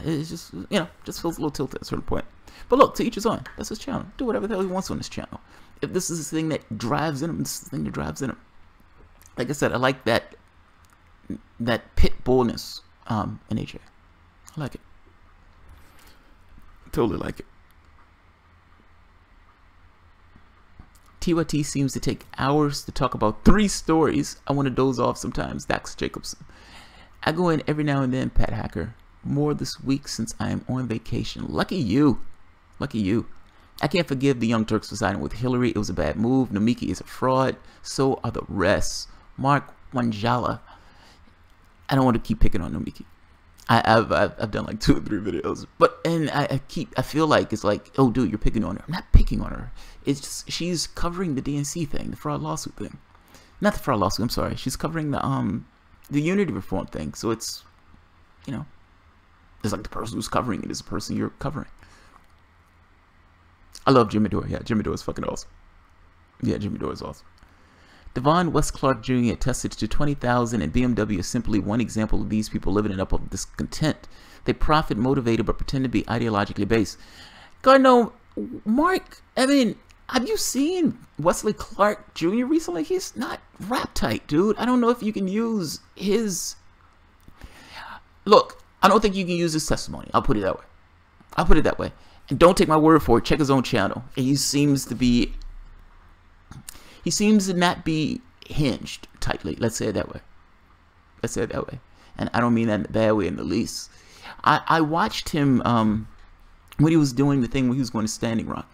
it's just, you know, just feels a little tilted at a certain point. But look, to each his own. That's his channel. Do whatever the hell he wants on this channel. If this is the thing that drives in him, this is the thing that drives in him. Like I said, I like that pit bullness in AJ. I like it. Totally like it. TYT seems to take hours to talk about 3 stories. I want to doze off sometimes. Dax Jacobson. I go in every now and then, Pat Hacker. More this week since I am on vacation. Lucky you. Lucky you. I can't forgive the Young Turks for siding with Hillary. It was a bad move. Nomiki is a fraud. So are the rest. Mark Wanjala. I don't want to keep picking on Nomiki. I've done like 2 or 3 videos, but I feel like it's like, oh dude, you're picking on her. I'm not picking on her. It's just she's covering the DNC thing, the fraud lawsuit thing. Not the fraud lawsuit. I'm sorry. She's covering the the unity reform thing. So it's, you know, it's like the person who's covering it is the person you're covering. I love Jimmy Dore. Yeah, Jimmy Dore is fucking awesome. Yeah, Jimmy Dore is awesome. Devon West Clark Jr. attested to 20,000, and BMW is simply one example of these people living it up of discontent. They profit motivated but pretend to be ideologically based. God, no, Mark, I mean, have you seen Wesley Clark Jr. recently? He's not rap tight, dude. I don't know if you can use his... Look, I don't think you can use his testimony. I'll put it that way. I'll put it that way. And don't take my word for it. Check his own channel. He seems to not be hinged tightly. Let's say it that way. Let's say it that way. And I don't mean that in a bad way in the least. I watched him when he was doing the thing when he was going to Standing Rock.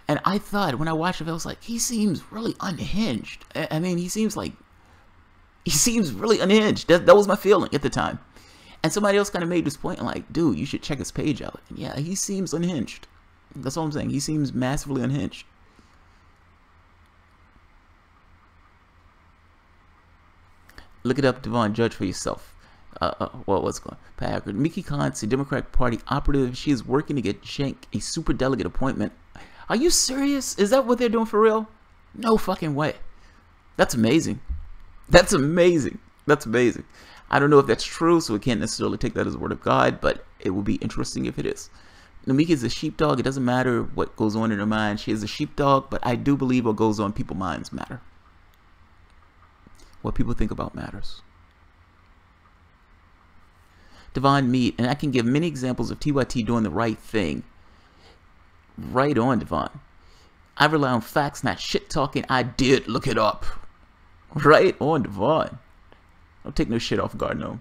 And I thought, when I watched it, I was like, he seems really unhinged. I mean, he seems really unhinged. That was my feeling at the time. And somebody else kind of made this point, like, dude, you should check his page out. And yeah, he seems unhinged. That's all I'm saying. He seems massively unhinged. Look it up, Devon. Judge for yourself. What's going on? Packard. Mickey Khan's a Democratic Party operative. She is working to get Schenck a super delegate appointment. Are you serious? Is that what they're doing for real? No fucking way. That's amazing. That's amazing. That's amazing. I don't know if that's true, so we can't necessarily take that as a word of God, but it will be interesting if it is. Namika is a sheepdog. It doesn't matter what goes on in her mind. She is a sheepdog, but I do believe what goes on in people's minds matter. What people think about matters. Devon Mead, and I can give many examples of TYT doing the right thing. Right on, Devon. I rely on facts, not shit talking. I did look it up. Right on, Devon. Don't take no shit off guard, no.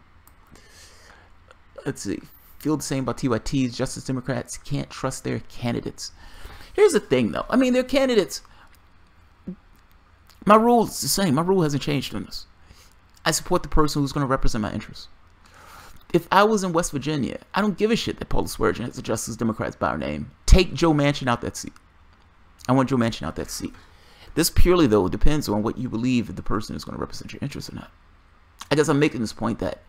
Let's see. Feel the same about TYTs. Justice Democrats can't trust their candidates. Here's the thing, though. I mean, their candidates... My rule is the same. My rule hasn't changed on this. I support the person who's going to represent my interests. If I was in West Virginia, I don't give a shit that Paula Swearengin has a Justice Democrats by her name. Take Joe Manchin out that seat. I want Joe Manchin out that seat. This purely, though, depends on what you believe the person is going to represent your interests or not. I guess I'm making this point that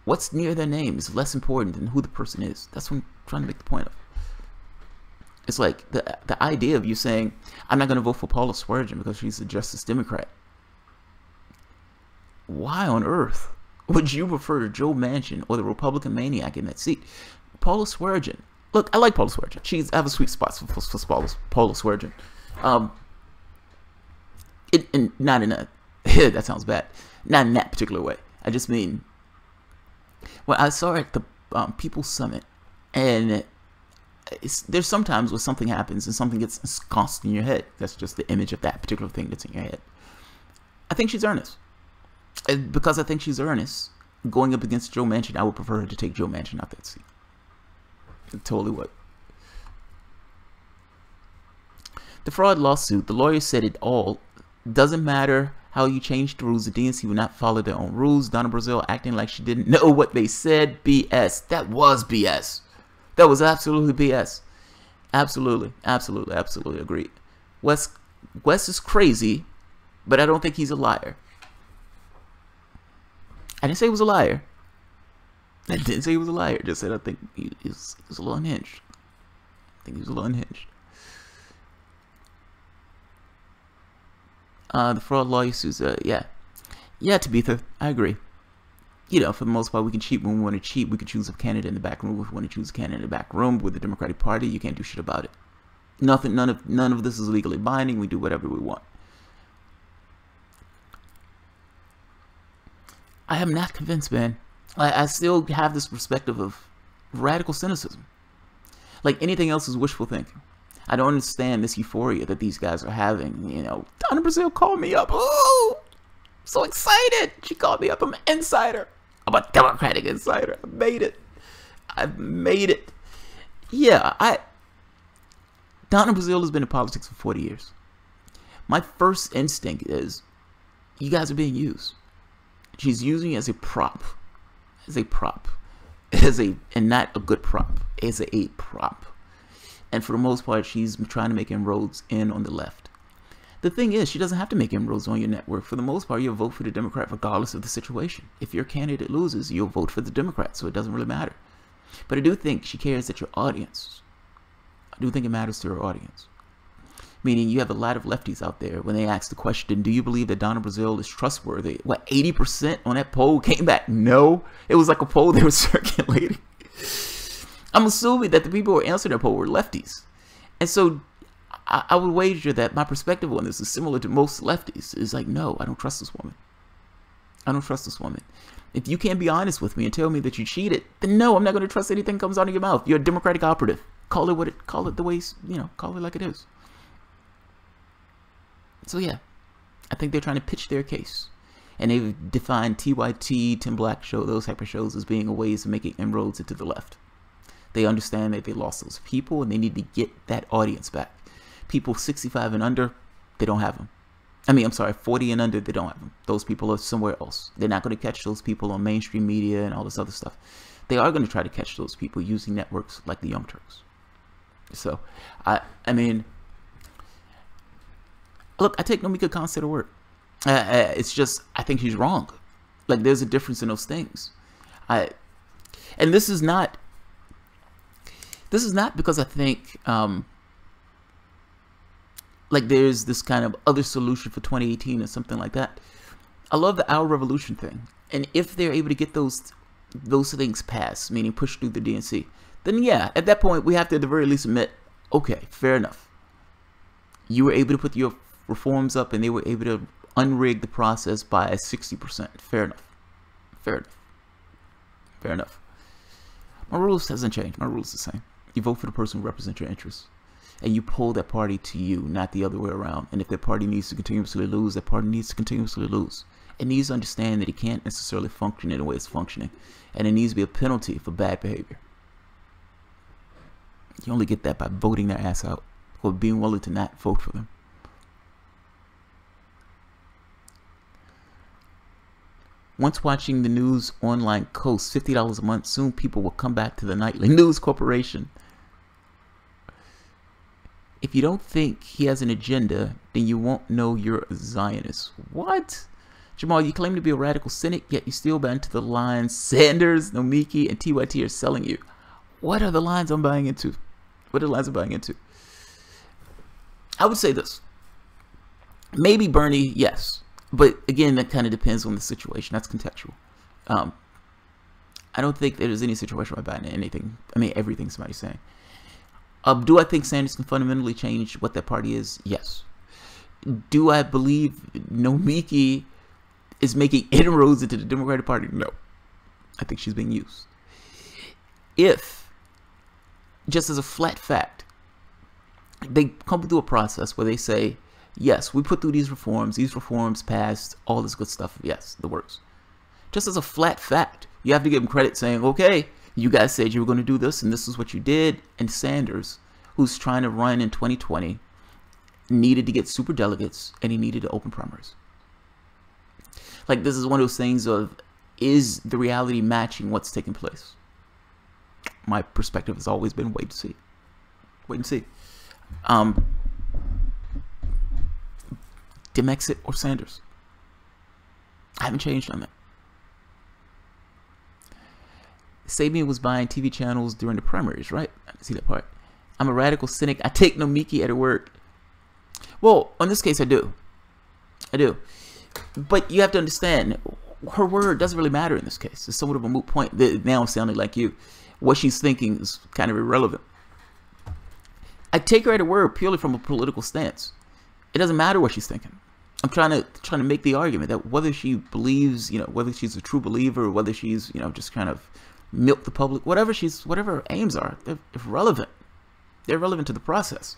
what's near their name is less important than who the person is. That's what I'm trying to make the point of. It's like the idea of you saying, I'm not going to vote for Paula Swearengin because she's a Justice Democrat. Why on earth would you prefer Joe Manchin or the Republican maniac in that seat? Paula Swearengin. Look, I like Paula Swearengin. I have a sweet spot for Paula Swearengin. Not in a... that sounds bad. Not in that particular way. I just mean... Well, I saw her at the People's Summit, and there's sometimes where something happens and something gets ensconced in your head. That's just the image of that particular thing that's in your head. I think she's earnest. And because I think she's earnest, going up against Joe Manchin, I would prefer her to take Joe Manchin out that seat. I totally would. The fraud lawsuit, the lawyer said it all. Doesn't matter how you change the rules. The DNC will not follow their own rules. Donna Brazile acting like she didn't know what they said. BS. That was BS. That was absolutely BS. Absolutely. Absolutely. Absolutely agreed. Wes is crazy, but I don't think he's a liar. I didn't say he was a liar. I didn't say he was a liar. I just said I think he was a little unhinged. I think he was a little unhinged. The fraud lawsuits, yeah, Tabitha, I agree. You know, for the most part, we can cheat when we want to cheat. We can choose a candidate in the back room if we want to choose a candidate in the back room. With the Democratic Party, you can't do shit about it. None of this is legally binding. We do whatever we want. I am not convinced, man. I still have this perspective of radical cynicism. Like anything else is wishful thinking. I don't understand this euphoria that these guys are having. You know, Donna Brazile called me up. Ooh, so excited. She called me up. I'm an insider. I'm a Democratic insider. I made it. I made it. Yeah, Donna Brazile has been in politics for 40 years. My first instinct is, you guys are being used. She's using it as a prop. As a prop. And not a good prop. As a prop. And for the most part, she's trying to make inroads in on the left. The thing is, she doesn't have to make inroads on your network. For the most part, you'll vote for the Democrat regardless of the situation. If your candidate loses, you'll vote for the Democrat, so it doesn't really matter. But I do think she cares that your audience. I do think it matters to her audience. Meaning you have a lot of lefties out there, when they ask the question, do you believe that Donna Brazile is trustworthy? What, 80% on that poll came back no? It was like a poll they were circulating. I'm assuming that the people who were answering that poll were lefties. And so I would wager that my perspective on this is similar to most lefties. It's like, no, I don't trust this woman. I don't trust this woman. If you can't be honest with me and tell me that you cheated, then no, I'm not going to trust anything that comes out of your mouth. You're a Democratic operative. Call it the way, call it like it is. So yeah, I think they're trying to pitch their case. And they've defined TYT, Tim Black Show, those type of shows as being a ways of making inroads into the left. They understand that they lost those people and they need to get that audience back. People 65 and under, they don't have them. I mean, I'm sorry, 40 and under, they don't have them. Those people are somewhere else. They're not going to catch those people on mainstream media and all this other stuff. They are going to try to catch those people using networks like the Young Turks. So, I mean, look, I take Nomika Concept to work. It's just, I think she's wrong. Like, there's a difference in those things. And this is not because I think, like there's this kind of other solution for 2018 or something like that. I love the Our Revolution thing. And if they're able to get those things passed, meaning push through the DNC, then yeah, at that point, we have to at the very least admit, okay, fair enough. You were able to put your reforms up and they were able to unrig the process by 60%. Fair enough. Fair enough. Fair enough. My rules hasn't changed. My rules are the same. You vote for the person who represents your interests. And you pull that party to you, not the other way around. And if that party needs to continuously lose, that party needs to continuously lose. It needs to understand that it can't necessarily function in the way it's functioning. And it needs to be a penalty for bad behavior. You only get that by voting their ass out or being willing to not vote for them. Once watching the news online coast $50 a month, soon people will come back to the nightly news corporation. If you don't think he has an agenda, then you won't know you're a Zionist. What? Jamal, you claim to be a radical cynic, yet you still buy into the lines Sanders, Nomiki, and TYT are selling you. What are the lines I'm buying into? What are the lines I'm buying into? I would say this. Maybe Bernie, yes. But again, that kind of depends on the situation. That's contextual. I don't think there's any situation where I buy into anything. I mean, everything somebody's saying. Do I think Sanders can fundamentally change what that party is? Yes. Do I believe Nomiki is making inroads into the Democratic Party? No. I think she's being used. If, just as a flat fact, they come through a process where they say, yes, we put through these reforms passed, all this good stuff, yes, the works. Just as a flat fact, you have to give them credit saying, okay, you guys said you were going to do this, and this is what you did. And Sanders, who's trying to run in 2020, needed to get super delegates, and he needed to open primaries. Like, this is one of those things of, is the reality matching what's taking place? My perspective has always been wait and see. Wait and see. Demexit or Sanders. I haven't changed on that. Sabian was buying TV channels during the primaries, right? I see that part. I'm a radical cynic. I take Nomiki at her word. Well, in this case, I do. I do. But you have to understand, her word doesn't really matter in this case. It's somewhat of a moot point. Now I'm sounding like you. What she's thinking is kind of irrelevant. I take her at her word purely from a political stance. It doesn't matter what she's thinking. I'm trying to make the argument that whether she believes, whether she's a true believer or whether she's, just kind of milk the public, whatever her aims are, they're irrelevant. They're relevant to the process.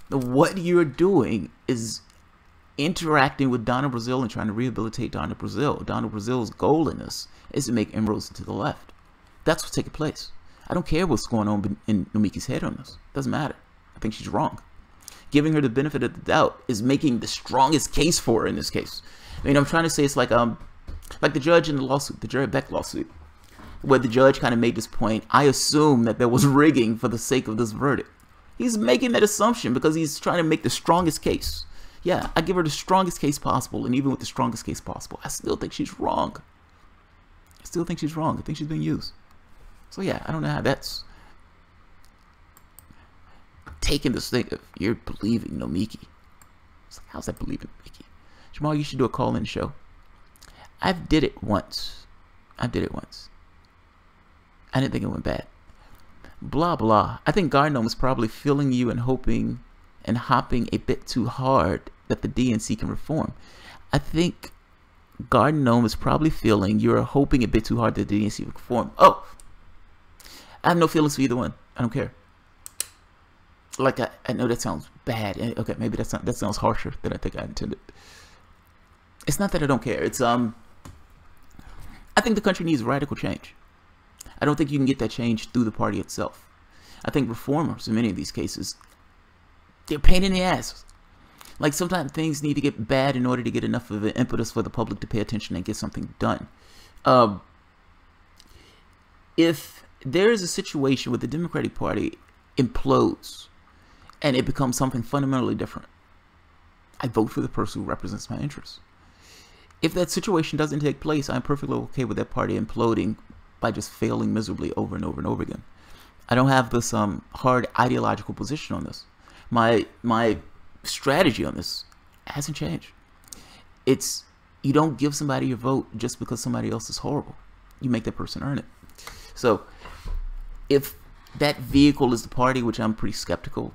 What you're doing is interacting with Donna Brazile and trying to rehabilitate Donna Brazile. Donna Brazile's goal in this is to make inroads to the left. That's what's taking place. I don't care what's going on in Nomiki's head on this. Doesn't matter. I think she's wrong. Giving her the benefit of the doubt is making the strongest case for her in this case. I mean, I'm trying to say it's like the judge in the lawsuit, the Jared Beck lawsuit, where the judge kind of made this point. I assume that there was rigging for the sake of this verdict. He's making that assumption because he's trying to make the strongest case. Yeah, I give her the strongest case possible, and even with the strongest case possible, I still think she's wrong. I still think she's wrong. I think she's being used. So yeah, I don't know how that's taking this thing of you're believing Nomiki. It's like, how's that believing Nomiki? Jamal, you should do a call-in show. I did it once. I didn't think it went bad. Blah, blah. I think Gardenome is probably feeling you and hoping and hopping a bit too hard that the DNC can reform. I think Gardenome is probably feeling you're hoping a bit too hard that the DNC can reform. Oh! I have no feelings for either one. I don't care. Like, I know that sounds bad. Okay, maybe that sounds harsher than I think I intended. It's not that I don't care. It's, I think the country needs radical change. I don't think you can get that change through the party itself. I think reformers, in many of these cases, they're a pain in the ass. Like, sometimes things need to get bad in order to get enough of an impetus for the public to pay attention and get something done. If there is a situation where the Democratic Party implodes and it becomes something fundamentally different, I vote for the person who represents my interests. If that situation doesn't take place, I'm perfectly okay with that party imploding by just failing miserably over and over and over again. I don't have this hard ideological position on this. My strategy on this hasn't changed. It's, you don't give somebody your vote just because somebody else is horrible. You make that person earn it. So if that vehicle is the party, which I'm pretty skeptical,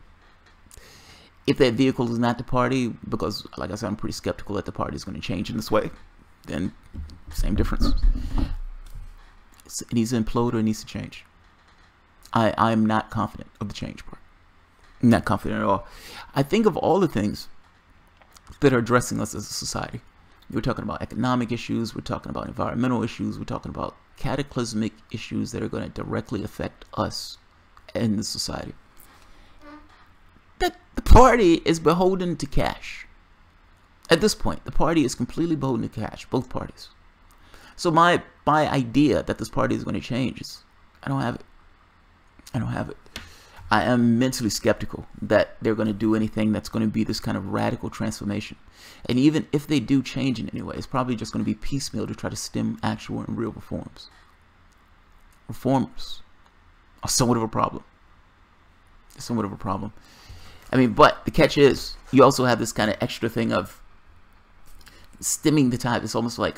if that vehicle is not the party, because like I said, I'm pretty skeptical that the party is going to change in this way, then same difference. It needs to implode or it needs to change. I'm not confident of the change part. I'm not confident at all. I think of all the things that are addressing us as a society. We're talking about economic issues, we're talking about environmental issues, we're talking about cataclysmic issues that are going to directly affect us and the society. That the party is beholden to cash. At this point, the party is completely beholden to cash, both parties. So my idea that this party is going to change is, I don't have it. I don't have it. I am mentally skeptical that they're going to do anything that's going to be this kind of radical transformation. And even if they do change in any way, it's probably just going to be piecemeal to try to stem actual and real reforms. Reformers are somewhat of a problem. It's somewhat of a problem. I mean, but the catch is, you also have this kind of extra thing of stemming the tide. It's almost like,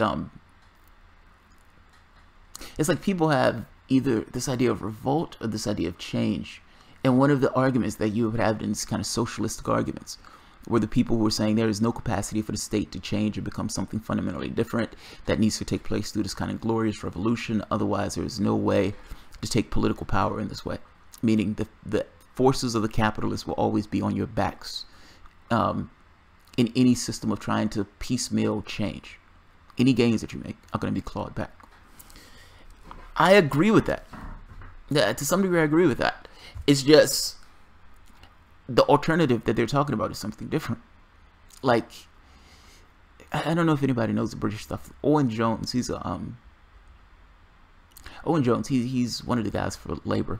it's like people have either this idea of revolt or this idea of change. And one of the arguments that you would have in this kind of socialistic arguments were the people who were saying there is no capacity for the state to change or become something fundamentally different that needs to take place through this kind of glorious revolution. Otherwise, there is no way to take political power in this way. Meaning the forces of the capitalists will always be on your backs in any system of trying to piecemeal change. Any gains that you make are going to be clawed back. I agree with that. Yeah, to some degree, I agree with that. It's just the alternative that they're talking about is something different. Like, I don't know if anybody knows the British stuff. Owen Jones, he's Owen Jones, he's one of the guys for Labour,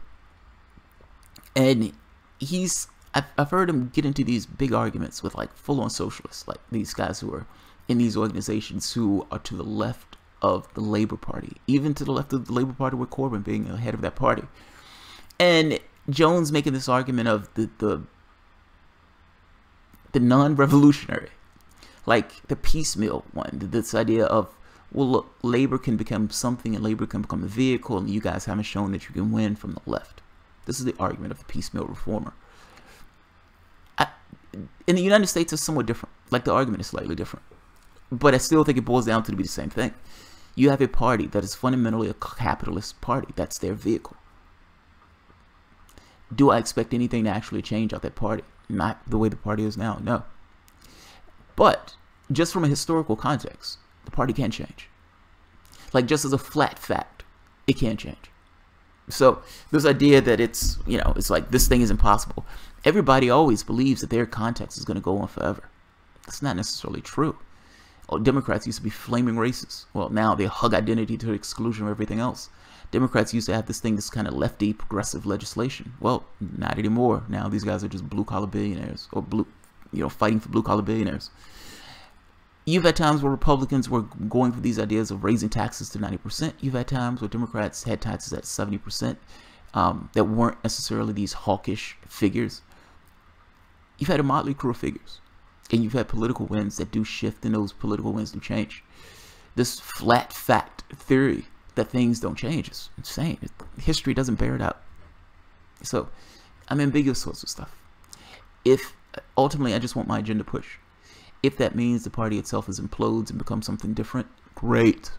and I've heard him get into these big arguments with like full-on socialists, like these guys who are in these organizations who are to the left of the Labour Party, even to the left of the Labour Party, with Corbyn being the head of that party. And Jones making this argument of the non-revolutionary, like the piecemeal one, this idea of, well, look, Labour can become something and Labour can become a vehicle, and you guys haven't shown that you can win from the left. This is the argument of the piecemeal reformer. In the United States, it's somewhat different. Like, the argument is slightly different. But I still think it boils down to be the same thing. You have a party that is fundamentally a capitalist party. That's their vehicle. Do I expect anything to actually change out that party? Not the way the party is now, no. But just from a historical context, the party can change. Like, just as a flat fact, it can change. So this idea that it's, you know, it's like this thing is impossible. Everybody always believes that their context is going to go on forever. That's not necessarily true. Oh, Democrats used to be flaming racists. Well, now they hug identity to the exclusion of everything else. Democrats used to have this thing, this kind of lefty progressive legislation. Well, not anymore. Now these guys are just blue-collar billionaires, or blue, fighting for blue-collar billionaires. You've had times where Republicans were going for these ideas of raising taxes to 90%. You've had times where Democrats had taxes at 70% that weren't necessarily these hawkish figures. You've had a motley crew of figures. And you've had political winds that do shift, and those political winds do change. This flat fact theory that things don't change is insane. History doesn't bear it out. So I'm ambiguous sorts of stuff. If ultimately I just want my agenda pushed. If that means the party itself is implodes and becomes something different, great.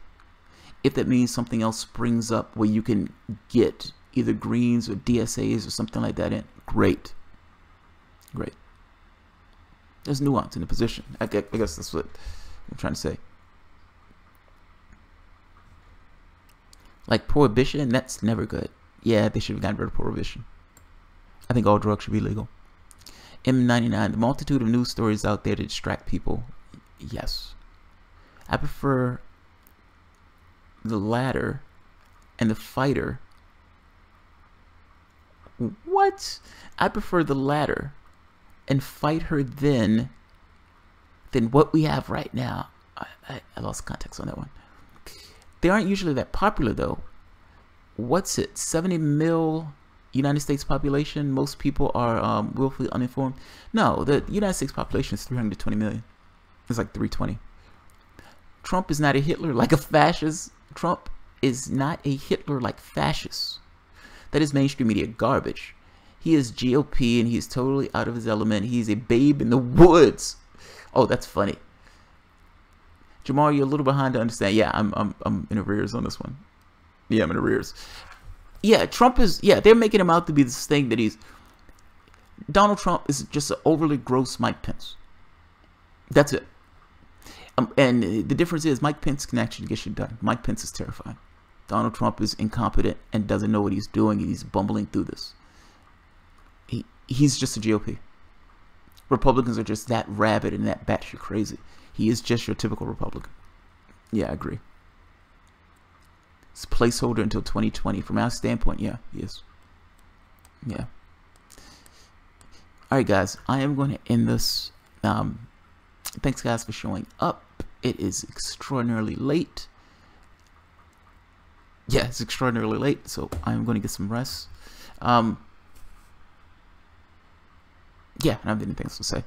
If that means something else springs up where you can get either Greens or DSAs or something like that in, great. Great. There's nuance in the position. I guess that's what I'm trying to say. Like prohibition, that's never good. Yeah, they should have gotten rid of prohibition. I think all drugs should be legal. M99, the multitude of news stories out there to distract people. Yes. I prefer the latter and the fighter. What? I prefer the latter and fight her than what we have right now. I lost context on that one. They aren't usually that popular though. What's it? 70 mil United States population. Most people are willfully uninformed. No, the United States population is 320 million. It's like 320. Trump is not a Hitler like a fascist. Trump is not a Hitler like fascist. That is mainstream media garbage. He is GOP and he's totally out of his element. He's a babe in the woods. Oh, that's funny. Jamal, you're a little behind to understand. Yeah, I'm in arrears on this one. Yeah, I'm in arrears. Yeah, Trump is, they're making him out to be this thing that he's, Donald Trump is just an overly gross Mike Pence. That's it. And the difference is Mike Pence can actually get shit done. Mike Pence is terrifying. Donald Trump is incompetent and doesn't know what he's doing. He's bumbling through this. He's just a GOP. Republicans are just that rabid and that batshit crazy. He is just your typical Republican. Yeah, I agree. It's a placeholder until 2020. From our standpoint, yeah, he is. Yeah. Alright, guys. I am going to end this. Thanks, guys, for showing up. It is extraordinarily late. Yeah, it's extraordinarily late, so I'm going to get some rest. Yeah, I don't have anything else to say.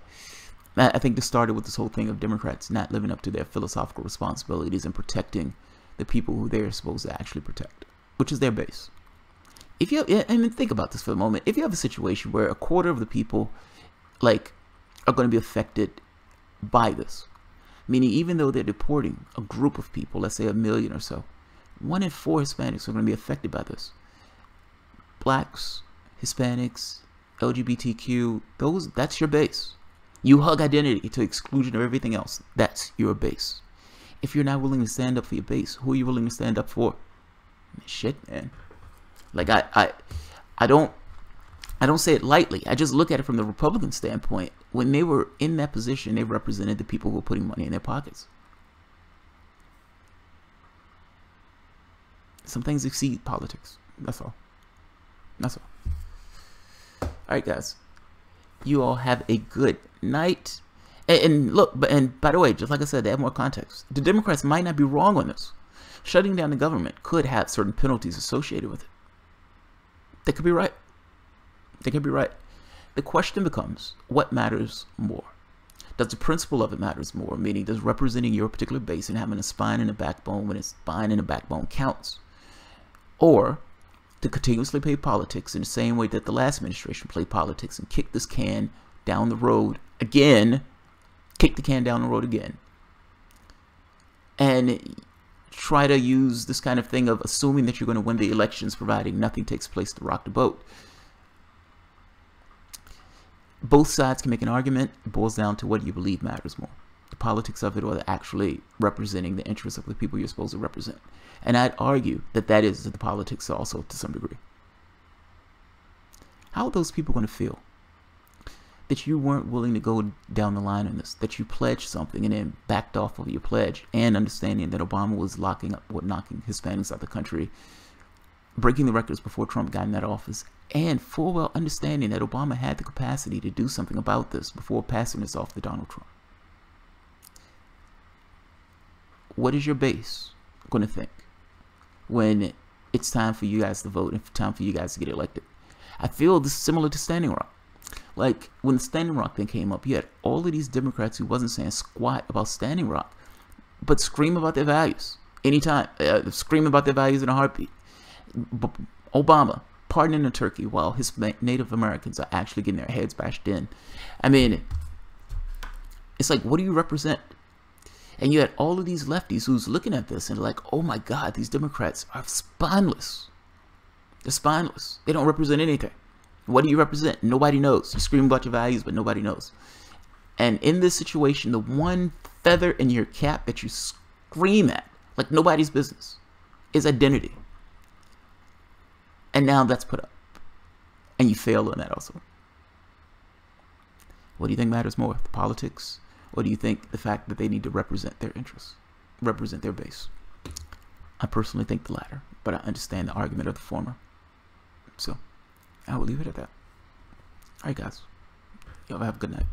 I think this started with this whole thing of Democrats not living up to their philosophical responsibilities and protecting the people who they're supposed to actually protect, which is their base. If you have, I mean, think about this for a moment. If you have a situation where a quarter of the people, like, are going to be affected by this, meaning even though they're deporting a group of people, let's say 1 million or so, 1 in 4 Hispanics are going to be affected by this. Blacks, Hispanics, LGBTQ, that's your base. You hug identity to exclusion of everything else. That's your base. If you're not willing to stand up for your base, who are you willing to stand up for? Shit, man. Like I don't say it lightly. I just look at it from the Republican standpoint. When they were in that position, they represented the people who were putting money in their pockets. Some things exceed politics. That's all. That's all. Alright, guys. You all have a good night. And look, and by the way, just like I said, they have more context. The Democrats might not be wrong on this. Shutting down the government could have certain penalties associated with it. They could be right. They could be right. The question becomes, what matters more? Does the principle of it matters more? Meaning, does representing your particular base and having a spine and a backbone when a spine and a backbone counts? Or to continuously play politics in the same way that the last administration played politics and kick this can down the road again, kick the can down the road again, and try to use this kind of thing of assuming that you're going to win the elections providing nothing takes place to rock the boat. Both sides can make an argument. It boils down to what you believe matters more, the politics of it or the actually representing the interests of the people you're supposed to represent. And I'd argue that that is the politics also to some degree. How are those people going to feel? That you weren't willing to go down the line on this, that you pledged something and then backed off of your pledge, and understanding that Obama was knocking Hispanics out of the country breaking the records before Trump got in that office, and full well understanding that Obama had the capacity to do something about this before passing this off to Donald Trump. What is your base going to think when it's time for you guys to vote and time for you guys to get elected? I feel this is similar to Standing Rock. Like, when the Standing Rock thing came up, you had all of these Democrats who wasn't saying squat about Standing Rock, but scream about their values anytime, scream about their values in a heartbeat. Obama pardoning a turkey while his Native Americans are actually getting their heads bashed in. I mean, it's like, what do you represent? And you had all of these lefties who's looking at this and like, oh my God, these Democrats are spineless. They're spineless. They don't represent anything. What do you represent? Nobody knows. You scream about your values, but nobody knows. And in this situation, the one feather in your cap that you scream at, like nobody's business, is identity. And now that's put up. And you fail on that also. What do you think matters more, the politics? Or do you think the fact that they need to represent their interests, represent their base? I personally think the latter, but I understand the argument of the former. So, I will leave it at that. Alright guys, y'all have a good night.